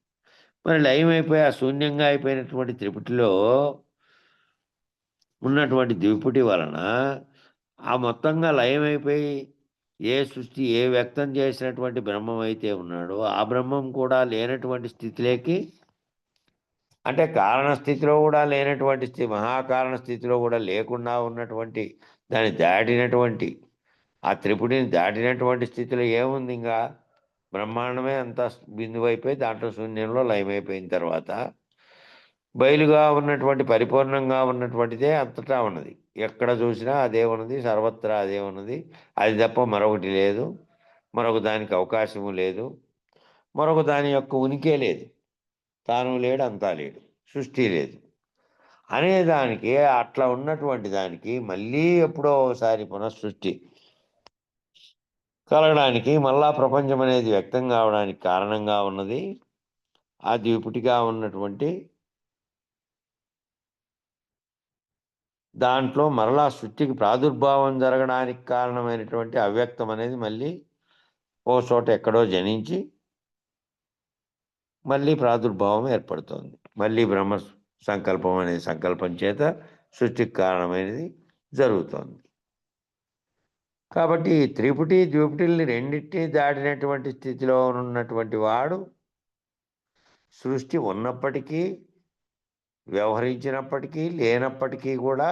మరి లయమైపోయి ఆ శూన్యంగా అయిపోయినటువంటి త్రిపుటిలో ఉన్నటువంటి ద్విపుటి వలన ఆ మొత్తంగా లయమైపోయి ఏ సృష్టి ఏ వ్యక్తం చేసినటువంటి బ్రహ్మం అయితే ఉన్నాడో ఆ బ్రహ్మం కూడా లేనటువంటి స్థితిలోకి, అంటే కారణ స్థితిలో కూడా లేనటువంటి మహాకారణ స్థితిలో కూడా లేకుండా ఉన్నటువంటి దాన్ని దాటినటువంటి ఆ త్రిపుటిని దాటినటువంటి స్థితిలో ఏముంది? ఇంకా బ్రహ్మాండమే అంతా బిందువైపోయి దాంట్లో శూన్యంలో లయమైపోయిన తర్వాత బయలుగా ఉన్నటువంటి పరిపూర్ణంగా ఉన్నటువంటిదే అంతటా ఉన్నది. ఎక్కడ చూసినా అదే ఉన్నది, సర్వత్రా అదే ఉన్నది. అది తప్ప మరొకటి లేదు, మరొక దానికి అవకాశము లేదు, మరొక దాని యొక్క ఉనికే లేదు. తాను లేడు, అంతా లేడు, సృష్టి లేదు అనేదానికి, అట్లా ఉన్నటువంటి దానికి మళ్ళీ ఎప్పుడో ఒకసారి పునఃసృష్టి కలగడానికి, మళ్ళా ప్రపంచం అనేది వ్యక్తం కావడానికి కారణంగా ఉన్నది ఆ ద్విపుటిగా ఉన్నటువంటి దాంట్లో మరలా సృష్టికి ప్రాదుర్భావం జరగడానికి కారణమైనటువంటి అవ్యక్తం అనేది మళ్ళీ ఓ చోట ఎక్కడో జనించి మళ్ళీ ప్రాదుర్భావం ఏర్పడుతోంది. మళ్ళీ బ్రహ్మ సంకల్పం అనే సంకల్పం చేత సృష్టికి కారణమైనది జరుగుతోంది. కాబట్టి ఈ త్రిపుటి ద్విపుటిల్ని రెండింటినీ దాటినటువంటి స్థితిలో ఉన్నటువంటి వాడు సృష్టి ఉన్నప్పటికీ, వ్యవహరించినప్పటికీ, లేనప్పటికీ కూడా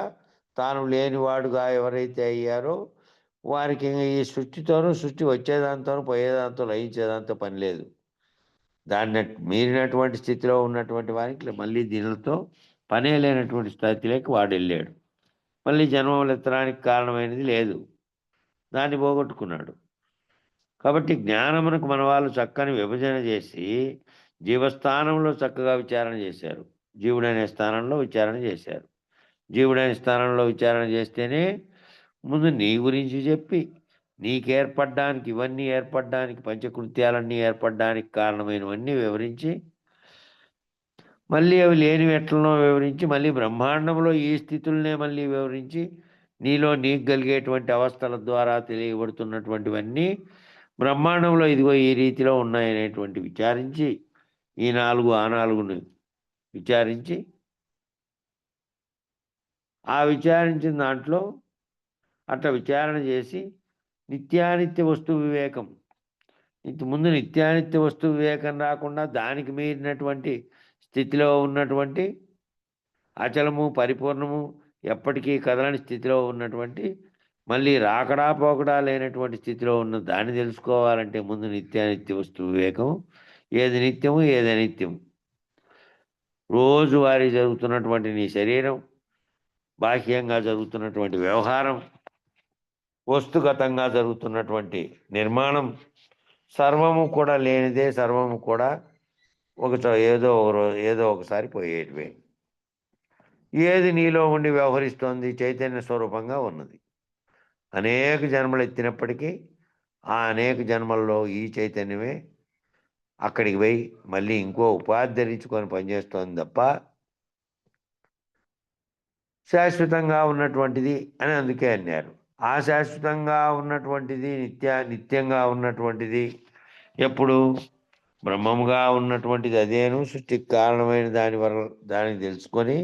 తాను లేనివాడుగా ఎవరైతే అయ్యారో వారికి ఈ సృష్టితోనూ, సృష్టి వచ్చేదాంతోనూ పోయేదాంతో లయించేదాంతో పని లేదు. దాన్ని మీరినటువంటి స్థితిలో ఉన్నటువంటి వారికి మళ్ళీ దీనితో పనే లేనటువంటి స్థితిలోకి వాడు వెళ్ళాడు. మళ్ళీ జన్మలెత్తడానికి కారణమైనది లేదు, దాన్ని పోగొట్టుకున్నాడు. కాబట్టి జ్ఞానమునకు మన వాళ్ళు చక్కని విభజన చేసి జీవస్థానంలో చక్కగా విచారణ చేశారు. జీవుడనే స్థానంలో విచారణ చేశారు. జీవుడనే స్థానంలో విచారణ చేస్తేనే ముందు నీ గురించి చెప్పి, నీకేర్పడ్డానికి, ఇవన్నీ ఏర్పడ్డానికి, పంచకృత్యాలన్నీ ఏర్పడ్డానికి కారణమైనవన్నీ వివరించి మళ్ళీ అవి లేని ఎట్లనో వివరించి మళ్ళీ బ్రహ్మాండంలో ఈ స్థితులనే మళ్ళీ వివరించి నీలో నీకు కలిగేటువంటి అవస్థల ద్వారా తెలియబడుతున్నటువంటివన్నీ బ్రహ్మాండంలో ఇదిగో ఈ రీతిలో ఉన్నాయనేటువంటి విచారించి ఈ 4 ఆ 4ను విచారించి ఆ విచారించిన దాంట్లో అట్లా విచారణ చేసి నిత్యానిత్య వస్తు వివేకం, ఇంతకుముందు నిత్యానిత్య వస్తు వివేకం రాకుండా దానికి మీరినటువంటి స్థితిలో ఉన్నటువంటి అచలము పరిపూర్ణము ఎప్పటికీ కదలని స్థితిలో ఉన్నటువంటి మళ్ళీ రాకడా పోకడా లేనటువంటి స్థితిలో ఉన్న దాన్ని తెలుసుకోవాలంటే ముందు నిత్యానిత్య వస్తు వివేకం, ఏది నిత్యము ఏది అనిత్యము, రోజువారీ జరుగుతున్నటువంటి నీ శరీరం, బాహ్యంగా జరుగుతున్నటువంటి వ్యవహారం, వస్తుగతంగా జరుగుతున్నటువంటి నిర్మాణం, సర్వము కూడా లేనిదే, సర్వము కూడా ఏదో ఒకసారి పోయేటివే. ఏది నీలో ఉండి వ్యవహరిస్తోంది చైతన్య స్వరూపంగా ఉన్నది. అనేక జన్మలు ఎత్తినప్పటికీ ఆ అనేక జన్మల్లో ఈ చైతన్యమే అక్కడికి పోయి మళ్ళీ ఇంకో ఉపాధి ధరించుకొని పనిచేస్తోంది తప్ప శాశ్వతంగా ఉన్నటువంటిది అని అందుకే అన్నారు. ఆ శాశ్వతంగా ఉన్నటువంటిది నిత్యంగా ఉన్నటువంటిది ఎప్పుడు బ్రహ్మముగా ఉన్నటువంటిది అదేను సృష్టికి కారణమైన దానికి తెలుసుకొని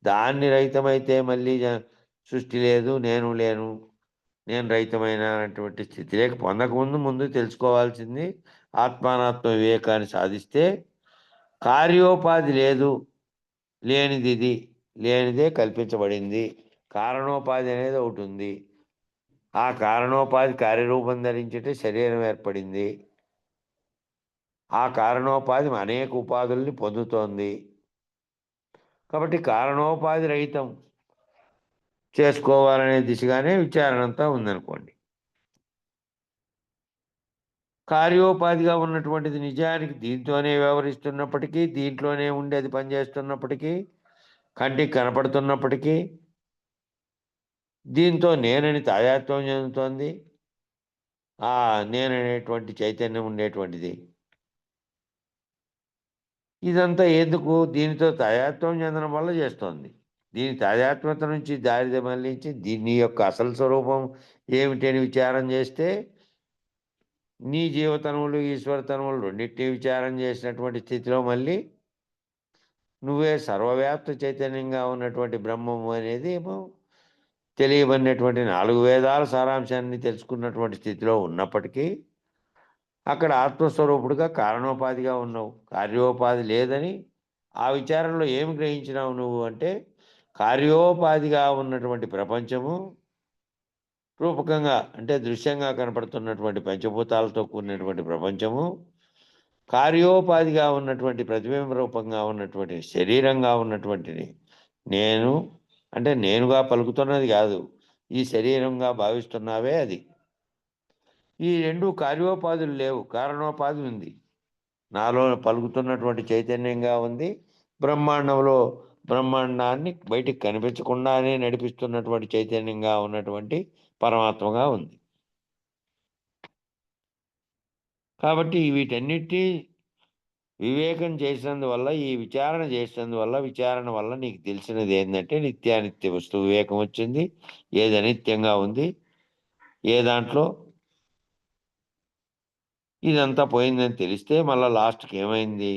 దాన్ని రహితమైతే మళ్ళీ సృష్టి లేదు, నేను లేను, నేను రహితమైనటువంటి స్థితి లేక ముందు తెలుసుకోవాల్సింది ఆత్మానాత్మ వివేకాన్ని సాధిస్తే కార్యోపాధి లేదు, లేనిదే కల్పించబడింది, కారణోపాధి అనేది ఒకటి ఉంది. ఆ కారణోపాధి కార్యరూపం ధరించటే శరీరం ఏర్పడింది. ఆ కారణోపాధి అనేక ఉపాధుల్ని పొందుతోంది. కాబట్టి కారణోపాధి రహితం చేసుకోవాలనే దిశగానే విచారణ అంతా ఉందనుకోండి. కార్యోపాధిగా ఉన్నటువంటిది నిజానికి దీంతోనే వ్యవహరిస్తున్నప్పటికీ, దీంట్లోనే ఉండి అది పనిచేస్తున్నప్పటికీ, కంటికి కనపడుతున్నప్పటికీ దీంతో నేనని తాదాత్మ్యం చెందుతోంది. ఆ నేననేటువంటి చైతన్యం ఉండేటువంటిది. ఇదంతా ఎందుకు? దీనితో తాదాత్మ్యం చెందడం వల్ల చేస్తోంది. దీని తాదాత్మ్యత నుంచి దారి మళ్ళించి దీని యొక్క అసలు స్వరూపం ఏమిటని విచారం చేస్తే నీ జీవతనములు ఈశ్వరతనములు రెండింటినీ విచారం చేసినటువంటి స్థితిలో మళ్ళీ నువ్వే సర్వవ్యాప్త చైతన్యంగా ఉన్నటువంటి బ్రహ్మము అనేది తెలియబడినటువంటి 4 వేదాల సారాంశాన్ని తెలుసుకున్నటువంటి స్థితిలో ఉన్నప్పటికీ అక్కడ ఆత్మస్వరూపుడుగా కారణోపాధిగా ఉన్నావు, కార్యోపాధి లేదని ఆ విచారంలో ఏమి గ్రహించినావు నువ్వు అంటే కార్యోపాధిగా ఉన్నటువంటి ప్రపంచము రూపకంగా అంటే దృశ్యంగా కనపడుతున్నటువంటి పంచభూతాలతో కూడినటువంటి ప్రపంచము, కార్యోపాధిగా ఉన్నటువంటి ప్రతిబింబ రూపంగా ఉన్నటువంటి శరీరంగా ఉన్నటువంటిది నేను అంటే నేనుగా పలుకుతున్నది కాదు, ఈ శరీరంగా భావిస్తున్నావే అది. ఈ 2 కార్యోపాధులు లేవు, కారణోపాధి ఉంది. నాలో పలుకుతున్నటువంటి చైతన్యంగా ఉంది, బ్రహ్మాండంలో బ్రహ్మాండాన్ని బయటికి కనిపించకుండానే నడిపిస్తున్నటువంటి చైతన్యంగా ఉన్నటువంటి పరమాత్మగా ఉంది. కాబట్టి వీటన్నిటి వివేకం చేసినందువల్ల, ఈ విచారణ చేసినందువల్ల, విచారణ వల్ల నీకు తెలిసినది ఏంటంటే నిత్యానిత్య వస్తు వివేకం వచ్చింది. ఏది అనిత్యంగా ఉంది, ఏ దాంట్లో ఇదంతా పోయిందని తెలిస్తే మళ్ళీ లాస్ట్కి ఏమైంది?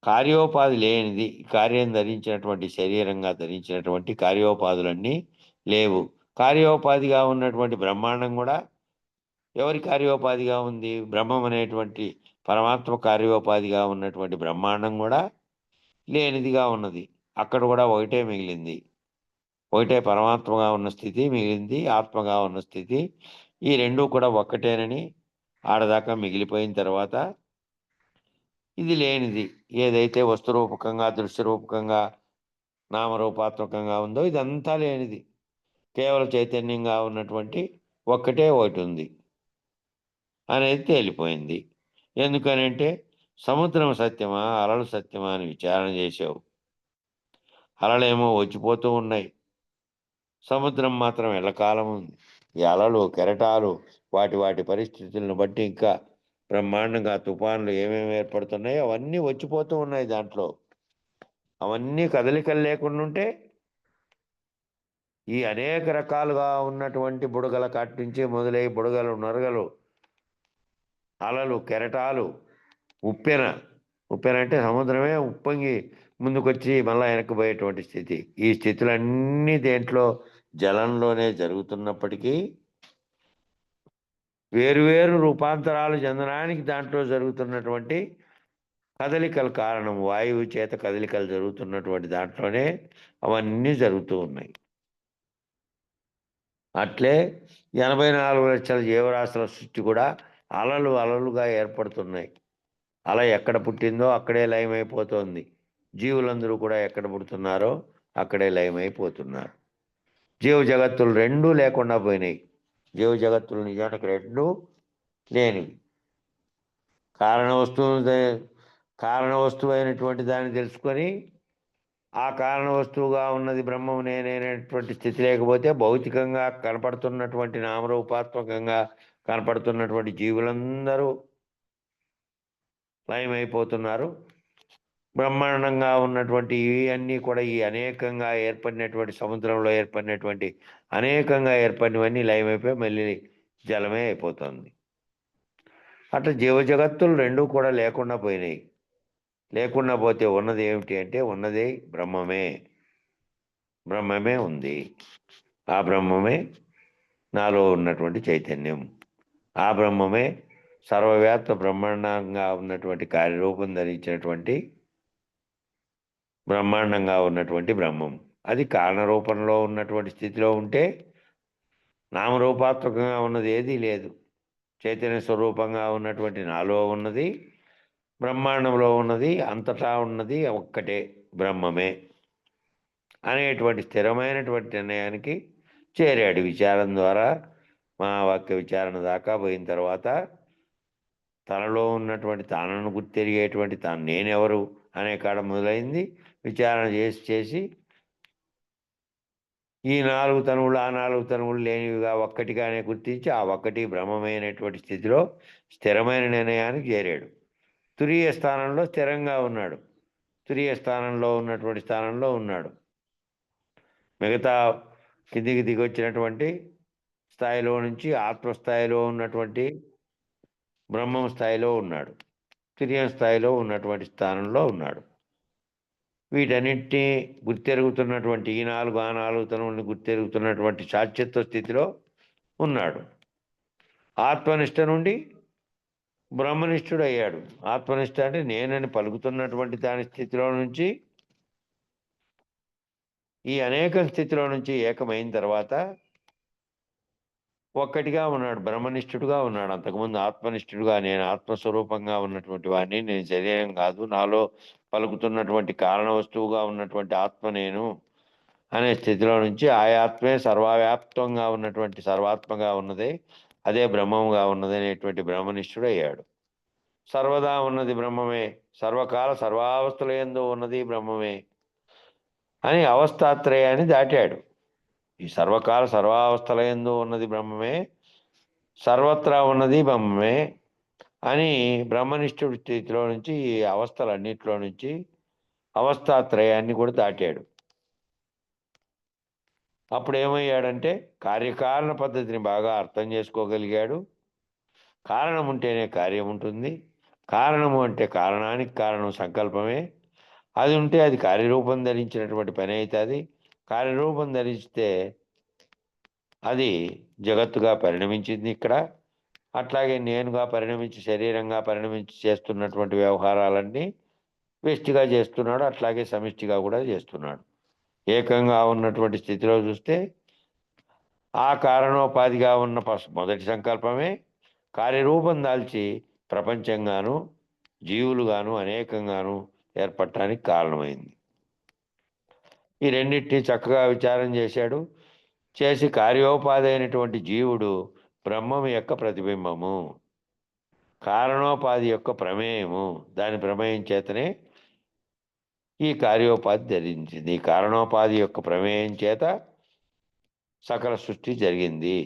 కార్యోపాధి లేనిది, కార్యం ధరించినటువంటి శరీరంగా ధరించినటువంటి కార్యోపాధులన్నీ లేవు. కార్యోపాధిగా ఉన్నటువంటి బ్రహ్మాండం కూడా ఎవరి కార్యోపాధిగా ఉంది? బ్రహ్మం అనేటువంటి పరమాత్మ కార్యోపాధిగా ఉన్నటువంటి బ్రహ్మాండం కూడా లేనిదిగా ఉన్నది. అక్కడ కూడా ఒకటే మిగిలింది, ఒకటే పరమాత్మగా ఉన్న స్థితి మిగిలింది, ఆత్మగా ఉన్న స్థితి. ఈ 2 కూడా ఒక్కటేనని ఆడదాకా మిగిలిపోయిన తర్వాత ఇది లేనిది ఏదైతే వస్తురూపకంగా దృశ్యరూపకంగా నామరూపాత్మకంగా ఉందో ఇదంతా లేనిది, కేవల చైతన్యంగా ఉన్నటువంటి ఒక్కటే ఒకటి ఉంది అనేది తేలిపోయింది. ఎందుకనంటే సముద్రం సత్యమా అలలు సత్యమా అని విచారణ చేసావు. అలలేమో వచ్చిపోతూ ఉన్నాయి, సముద్రం మాత్రం ఎల్లకాలం ఉంది. ఈ అలలు కెరటాలు వాటి పరిస్థితులను బట్టి ఇంకా బ్రహ్మాండంగా తుఫాన్లు ఏమేమి ఏర్పడుతున్నాయో అవన్నీ వచ్చిపోతూ ఉన్నాయి దాంట్లో. అవన్నీ కదలికలు లేకుండా ఉంటే ఈ అనేక రకాలుగా ఉన్నటువంటి బుడగల కాటి నుంచి మొదలై బుడగలు, నొరగలు, అలలు, కెరటాలు, ఉప్పెన అంటే సముద్రమే ఉప్పొంగి ముందుకొచ్చి మళ్ళా వెనక్కిపోయేటువంటి స్థితి. ఈ స్థితులన్నీ దేంట్లో జలంలోనే జరుగుతున్నప్పటికీ వేరువేరు రూపాంతరాలు చెందడానికి దాంట్లో జరుగుతున్నటువంటి కదలికల కారణం, వాయువు చేత కదలికలు జరుగుతున్నటువంటి దాంట్లోనే అవన్నీ జరుగుతూ ఉన్నాయి. అట్లే 84 లక్షల జీవరాశుల సృష్టి కూడా అలలు అలలుగా ఏర్పడుతున్నాయి. అల ఎక్కడ పుట్టిందో అక్కడే లయమైపోతోంది. జీవులందరూ కూడా ఎక్కడ పుడుతున్నారో అక్కడే లయమైపోతున్నారు. జీవ జగత్తులు రెండూ లేకుండా పోయినాయి. జీవ జగత్తులు నిజానికి రెండూ లేనివి. కారణ వస్తువు అయినటువంటి దాన్ని తెలుసుకొని ఆ కారణ వస్తువుగా ఉన్నది బ్రహ్మము నేనైనటువంటి స్థితి లేకపోతే భౌతికంగా కనపడుతున్నటువంటి నామరూపాత్మకంగా కనపడుతున్నటువంటి జీవులందరూ లయమైపోతున్నారు. బ్రహ్మాండంగా ఉన్నటువంటి ఇవన్నీ కూడా ఈ అనేకంగా ఏర్పడినటువంటి సముద్రంలో ఏర్పడినటువంటి అనేకంగా ఏర్పడినవన్నీ లయమైపోయి మళ్ళీ జలమే అయిపోతుంది. అట్లా జీవ జగత్తులు రెండూ కూడా లేకుండా పోయినాయి. లేకుండా పోతే ఉన్నది ఏమిటి అంటే ఉన్నది బ్రహ్మమే ఉంది. ఆ బ్రహ్మమే నాలో ఉన్నటువంటి చైతన్యం. ఆ బ్రహ్మమే సర్వవ్యాప్త బ్రహ్మాండంగా ఉన్నటువంటి కార్యరూపం ధరించినటువంటి బ్రహ్మాండంగా ఉన్నటువంటి బ్రహ్మం. అది కారణరూపంలో ఉన్నటువంటి స్థితిలో ఉంటే నామరూపాత్మకంగా ఉన్నది ఏదీ లేదు. చైతన్య స్వరూపంగా ఉన్నటువంటి నాలో ఉన్నది, బ్రహ్మాండంలో ఉన్నది, అంతటా ఉన్నది ఒక్కటే బ్రహ్మమే అనేటువంటి స్థిరమైనటువంటి నిర్ణయానికి చేరాడు. విచారం ద్వారా మహావాక్య విచారణ దాకా పోయిన తర్వాత తనలో ఉన్నటువంటి తానను గుర్తెరిగేటువంటి తాను నేనెవరు అనే కాడ మొదలైంది. విచారణ చేసి ఈ 4 తనువులు ఆ 4 తనువులు లేనివిగా ఒక్కటిగానే గుర్తించి ఆ ఒక్కటి బ్రహ్మమైనటువంటి స్థితిలో స్థిరమైన నిర్ణయానికి చేరాడు. తురీయ స్థానంలో స్థిరంగా ఉన్నాడు. తురీయ స్థానంలో ఉన్నటువంటి స్థానంలో ఉన్నాడు. మిగతా కిందికి దిగొచ్చినటువంటి స్థాయిలో నుంచి ఆత్మస్థాయిలో ఉన్నటువంటి బ్రహ్మం స్థాయిలో ఉన్నాడు. తురీయ స్థాయిలో ఉన్నటువంటి స్థానంలో ఉన్నాడు. వీటన్నిటినీ గుర్తెరుగుతున్నటువంటి ఈ 4 ఆ 4 తనువుల్ని గుర్తెరుగుతున్నటువంటి శాశ్వత స్థితిలో ఉన్నాడు. ఆత్మనిష్ట నుండి బ్రహ్మనిష్ఠుడు అయ్యాడు. ఆత్మనిష్ట అంటే నేనని పలుకుతున్నటువంటి దాని స్థితిలో నుంచి ఈ అనేక స్థితిలో నుంచి ఏకమైన తర్వాత ఒక్కటిగా ఉన్నాడు, బ్రహ్మనిష్ఠుడుగా ఉన్నాడు. అంతకుముందు ఆత్మనిష్ఠుడుగా నేను ఆత్మస్వరూపంగా ఉన్నటువంటి వాడిని, నేను శరీరం కాదు, నాలో పలుకుతున్నటువంటి కారణ వస్తువుగా ఉన్నటువంటి ఆత్మ నేను అనే స్థితిలో నుంచి ఆ ఆత్మే సర్వవ్యాప్తంగా ఉన్నటువంటి సర్వాత్మగా ఉన్నదే, అదే బ్రహ్మముగా ఉన్నది అనేటువంటి బ్రహ్మనిష్ఠుడు అయ్యాడు. సర్వదా ఉన్నది బ్రహ్మమే, సర్వకాల సర్వావస్థల యందు ఉన్నది బ్రహ్మమే అని అవస్థాత్రయాన్ని దాటాడు. ఈ సర్వకాల సర్వావస్థల యందు ఉన్నది బ్రహ్మమే, సర్వత్రా ఉన్నది బ్రహ్మమే అని బ్రహ్మనిష్ఠుడి స్థితిలో నుంచి ఈ అవస్థలన్నింటిలో నుంచి అవస్థాత్రయాన్ని కూడా దాటాడు. అప్పుడు ఏమయ్యాడంటే కార్యకారణ పద్ధతిని బాగా అర్థం చేసుకోగలిగాడు. కారణం ఉంటేనే కార్యం ఉంటుంది. కారణము అంటే కారణానికి కారణం సంకల్పమే. అది ఉంటే అది కార్యరూపం ధరించినటువంటి పని అవుతుంది. కార్యరూపం ధరిస్తే అది జగత్తుగా పరిణమించింది ఇక్కడ. అట్లాగే నేనుగా పరిణమించి శరీరంగా పరిణమించి చేస్తున్నటువంటి వ్యవహారాలన్నీ వ్యష్టిగా చేస్తున్నాడు, అట్లాగే సమిష్టిగా కూడా చేస్తున్నాడు. ఏకంగా ఉన్నటువంటి స్థితిలో చూస్తే ఆ కారణోపాధిగా ఉన్న మొదటి సంకల్పమే కార్యరూపం దాల్చి ప్రపంచంగాను జీవులుగాను అనేకంగాను ఏర్పడటానికి కారణమైంది. ఈ రెండింటినీ చక్కగా విచారం చేశాడు. చేసి కార్యోపాధి అయినటువంటి జీవుడు బ్రహ్మం యొక్క ప్రతిబింబము, కారణోపాధి యొక్క ప్రమేయము. దాని ప్రమేయం చేతనే ఈ కార్యోపాధి ధరించింది. ఈ కారణోపాధి యొక్క ప్రమేయం చేత సకల సృష్టి జరిగింది.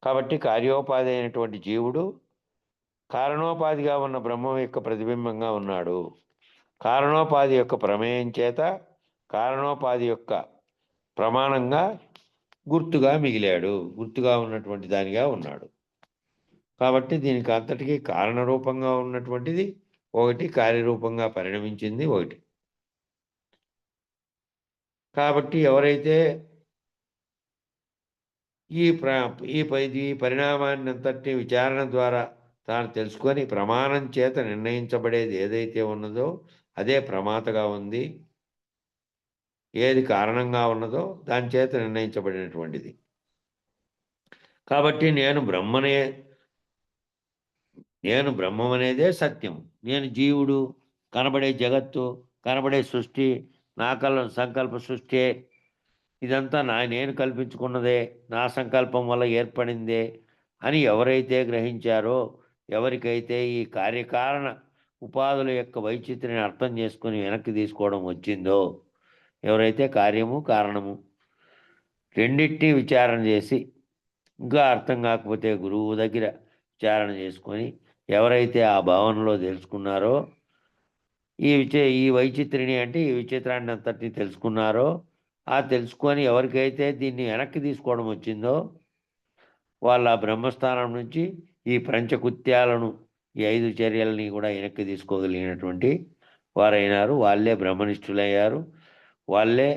కాబట్టి కార్యోపాధి అయినటువంటి జీవుడు కారణోపాధిగా ఉన్న బ్రహ్మం యొక్క ప్రతిబింబంగా ఉన్నాడు. కారణోపాధి యొక్క ప్రమేయం చేత కారణోపాధి యొక్క ప్రమాణంగా గుర్తుగా మిగిలాడు, గుర్తుగా ఉన్నటువంటి దానిగా ఉన్నాడు. కాబట్టి దీనికి అంతటికీ కారణరూపంగా ఉన్నటువంటిది ఒకటి, కార్యరూపంగా పరిణమించింది ఒకటి. కాబట్టి ఎవరైతే ఈ పరిణామాన్ని అంతటి విచారణ ద్వారా తాను తెలుసుకొని ప్రమాణం చేత నిర్ణయించబడేది ఏదైతే ఉన్నదో అదే ప్రమాతగా ఉంది, ఏది కారణంగా ఉన్నదో దాని చేత నిర్ణయించబడినటువంటిది. కాబట్టి నేను బ్రహ్మం అనేదే సత్యం, నేను జీవుడు, కనబడే జగత్తు, కనబడే సృష్టి నా సంకల్ప సృష్టి, ఇదంతా నేను కల్పించుకున్నదే, నా సంకల్పం వల్ల ఏర్పడిందే అని ఎవరైతే గ్రహించారో, ఎవరికైతే ఈ కార్యకారణ ఉపాధుల యొక్క వైచిత్ర్యాన్ని అర్థం చేసుకుని వెనక్కి తీసుకోవడం వచ్చిందో, ఎవరైతే కార్యము కారణము రెండింటినీ విచారణ చేసి ఇంకా అర్థం కాకపోతే గురువు దగ్గర విచారణ చేసుకొని ఎవరైతే ఆ భావనలో తెలుసుకున్నారో, ఈ వైచిత్రిని అంటే ఈ విచిత్రాన్ని అంతటినీ తెలుసుకున్నారో, ఆ తెలుసుకొని ఎవరికైతే దీన్ని వెనక్కి తీసుకోవడం వచ్చిందో వాళ్ళ బ్రహ్మస్థానం నుంచి ఈ పంచకృత్యాలను, ఈ 5 చర్యలని కూడా వెనక్కి తీసుకోగలిగినటువంటి వారైనారు. వాళ్ళే బ్రహ్మనిష్ఠులయ్యారు. వాళ్ళే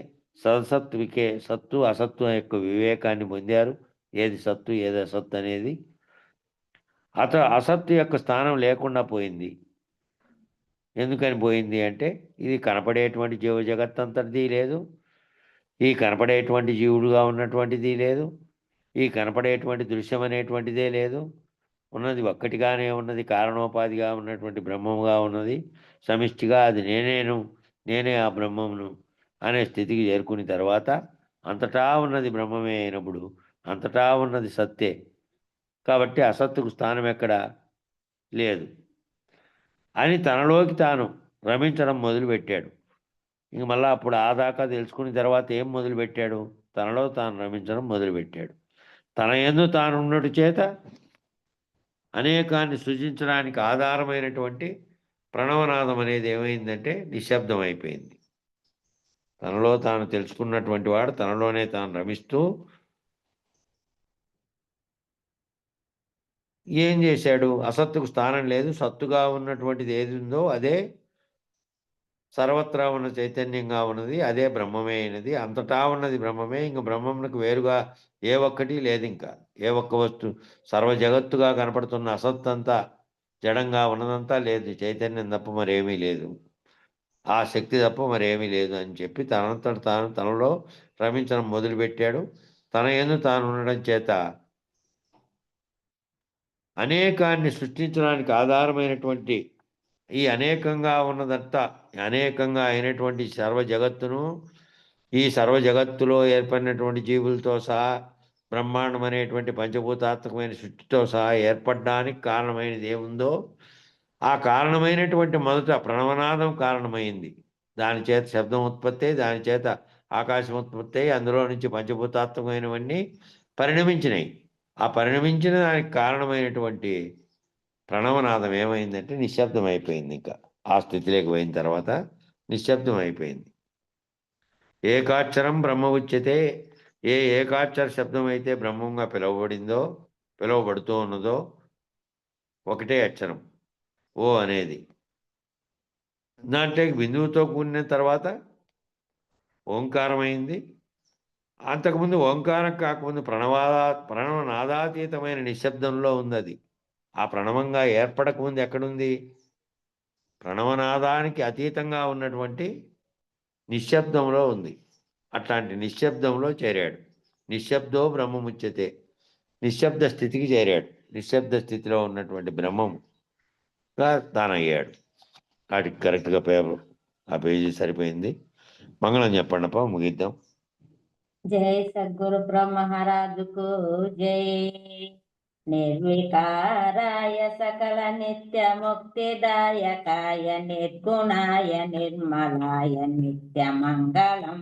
సత్తు అసత్తు యొక్క వివేకాన్ని పొందారు. ఏది సత్తు ఏది అసత్తు అనేది. అసత్తు యొక్క స్థానం లేకుండా పోయింది. ఎందుకని పోయింది అంటే ఇది కనపడేటువంటి జీవ జగత్తంతటిది లేదు, ఈ కనపడేటువంటి జీవుడుగా ఉన్నటువంటిది లేదు, ఈ కనపడేటువంటి దృశ్యం అనేటువంటిదే లేదు. ఉన్నది ఒక్కటిగానే ఉన్నది, కారణోపాధిగా ఉన్నటువంటి బ్రహ్మముగా ఉన్నది. సమిష్టిగా అది నేనే ఆ బ్రహ్మమును అనే స్థితికి చేరుకుని తర్వాత అంతటా ఉన్నది బ్రహ్మమే అయినప్పుడు అంతటా ఉన్నది సత్తే. కాబట్టి అసత్తుకు స్థానం ఎక్కడ లేదు అని తనలోకి తాను రమించడం మొదలుపెట్టాడు. ఇంక మళ్ళీ అప్పుడు ఆ దాకా తెలుసుకున్న తర్వాత ఏం మొదలుపెట్టాడు? తనలో తాను రమించడం మొదలుపెట్టాడు. తన యందు తానున్నటి చేత అనేకాన్ని సృజించడానికి ఆధారమైనటువంటి ప్రణవనాదం అనేది ఏమైందంటే నిశ్శబ్దం అయిపోయింది. తనలో తాను తెలుసుకున్నటువంటి వాడు తనలోనే తాను రమిస్తూ ఏం చేశాడు? అసత్తుకు స్థానం లేదు, సత్తుగా ఉన్నటువంటిది ఏది ఉందో అదే సర్వత్రా ఉన్న చైతన్యంగా ఉన్నది, అదే బ్రహ్మమే అయినది. అంతటా ఉన్నది బ్రహ్మమే. ఇంక బ్రహ్మమునకు వేరుగా ఏ ఒక్కటి లేదు. ఇంకా ఏ ఒక్క వస్తువు సర్వ జగత్తుగా కనపడుతున్న అసత్తంతా జడంగా ఉన్నదంతా లేదు, చైతన్యం తప్ప మరేమీ లేదు, ఆ శక్తి తప్ప మరేమీ లేదు అని చెప్పి తనంతట తాను తనలో రమించడం మొదలుపెట్టాడు. తన యందు తాను ఉండడం చేత అనేకాన్ని సృష్టించడానికి ఆధారమైనటువంటి ఈ అనేకంగా ఉన్నదంతా, అనేకంగా అయినటువంటి సర్వ జగత్తును, ఈ సర్వ జగత్తులో ఏర్పడినటువంటి జీవులతో సహా బ్రహ్మాండం అనేటువంటి పంచభూతాత్మకమైన సృష్టితో సహా ఏర్పడడానికి కారణమైనది ఏముందో ఆ కారణమైనటువంటి మొదట ప్రణవనాదం కారణమైంది. దాని చేత శబ్దం ఉత్పత్తి, దాని చేత ఆకాశం ఉత్పత్తి, అందులో నుంచి పంచభూతాత్మకమైనవన్నీ పరిణమించినాయి. ఆ పరిణమించిన దానికి కారణమైనటువంటి ప్రణవనాదం ఏమైందంటే నిశ్శబ్దం అయిపోయింది. ఇంకా ఆ స్థితిలోకి పోయిన తర్వాత నిశ్శబ్దం అయిపోయింది. ఏకాక్షరం బ్రహ్మ ఉచ్యతే. ఏకాక్షర శబ్దం అయితే బ్రహ్మంగా పిలువబడుతూ ఉన్నదో ఒకటే అక్షరం ఓ అనేది. దాంట్లో బిందువుతో కూడిన తర్వాత ఓంకారమైంది. అంతకుముందు ఓంకారం కాకముందు ప్రణవనాదాతీతమైన నిశ్శబ్దంలో ఉంది అది. ఆ ప్రణవంగా ఏర్పడకముందు ఎక్కడుంది? ప్రణవనాదానికి అతీతంగా ఉన్నటువంటి నిశ్శబ్దంలో ఉంది. అట్లాంటి నిశ్శబ్దంలో చేరాడు. నిశ్శబ్దో బ్రహ్మముచ్యతే. నిశ్శబ్ద స్థితికి చేరాడు. నిశ్శబ్ద స్థితిలో ఉన్నటువంటి బ్రహ్మముగా తానయ్యాడు. వాటికి కరెక్ట్గా ఆ పేజీ సరిపోయింది. మంగళం చెప్పండప్ప, ముగిద్దాం. జై సద్గురు బ్రహ్మరాజుకు జై. నిర్వికారాయ సకల నిత్య ముక్తిదాయకాయ నిర్గుణాయ నిర్మలాయ నిత్య మంగళం.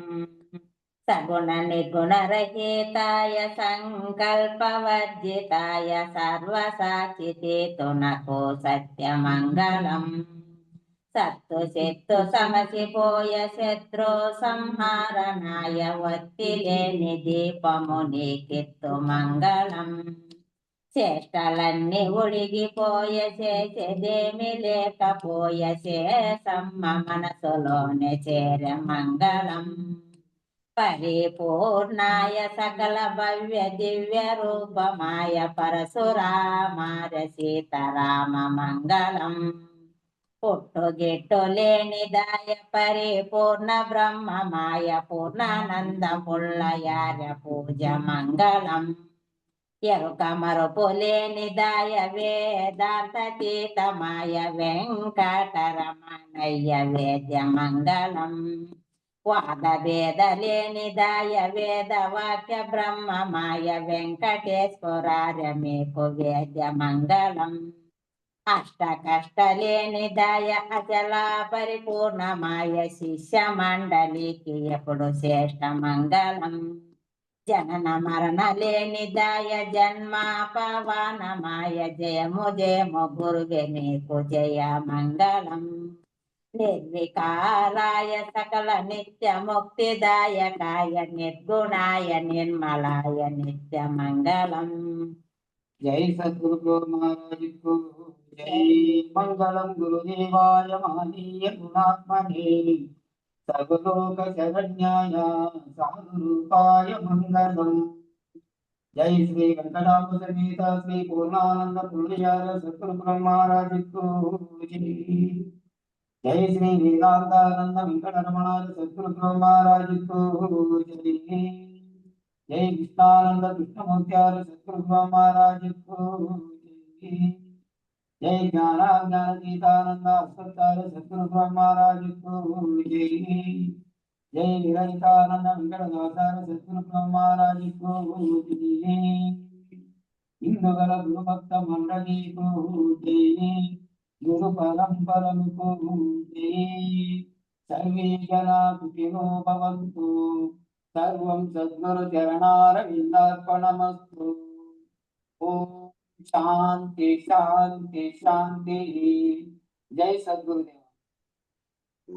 సగుణ నిర్గుణ రహితాయ సంకల్పవర్జితాయ సర్వసాచితే తునకో సత్యమంగళం. సత్తు చిత్తు సమసిపోయ శత్రు సంహారణాయ వత్తి లేని దీపము నీకెత్తు మంగళం. చేష్టలన్నీ ఉడిగిపోయే చేసేదేమి లేకపోయే శేషమ్మ మనసులోనే చేరే మంగళం. పరిపూర్ణాయ సకల భవ్య దివ్య రూపమాయ పరశురామార సీతారామ మంగళం. పుట్టుగిట్టు లేనిదాయ పరిపూర్ణ బ్రహ్మమాయ పూర్ణానంద పుల్లయార పూజ మంగళం. ఎరుక మరుపు లేనిదాయ వేదాంతీతమాయ వెంకటరమణయ్య వేద్య మంగళం. వాద భేద లేనిదాయ వేద వాక్య బ్రహ్మమాయ వెంకటేశ్వరార్య మీకు వేద్య మంగళం. అష్ట కష్ట లేనిదాయ అచల పరిపూర్ణమాయ శిష్య మండలికి ఎప్పుడు శ్రేష్ఠ మంగళం. జనన మరణ లేనిదాయ జన్మ పవనమాయ జయము జయము గురువే మీకు జయ మంగళం. నిర్వికారాయ సకల నిత్య ముక్తిదాయకాయ నిర్గుణాయ నిర్మలాయ నిత్య మంగళం. జై సద్గురు బ్రహ్మ మహారాజ్ కు జై. మంగళం గురుదేవాయ మహనీయ గుణాత్మనే సర్వలోక శరణ్యాయ సాధురూపాయ మంగళం. జై శ్రీ వెంకటాంబ సమేత శ్రీ పూర్ణానంద పుణ్యాల సద్గురు బ్రహ్మ మహారాజ్ కు జై. జై శ్రీ వేదాంతానంద వెంకటరమణ సద్గురు బ్రహ్మ మహారాజ్ కు జై. జై కృష్ణానంద కృష్ణమూర్త్యాల సద్గురు బ్రహ్మ మహారాజ్ కు జై. జై జ్ఞానాజ్ఞానతీతానంద అశ్వత్థాల సద్గురు బ్రహ్మ మహారాజ్ కు జై. జై నిరంతానంద వెంకటదాసాల సద్గురు బ్రహ్మ మహారాజ్ కు జై. ఇందుగల గురుభక్త మండలికు జై. గురు పరంపరముకు జై. సర్వే జనా సుఖినో భవంతు. సర్వం సద్గురు చరణారవిందార్పణమస్తు. ఓం శాంతి శాంతి శాంతి. జై సద్గురుదేవ.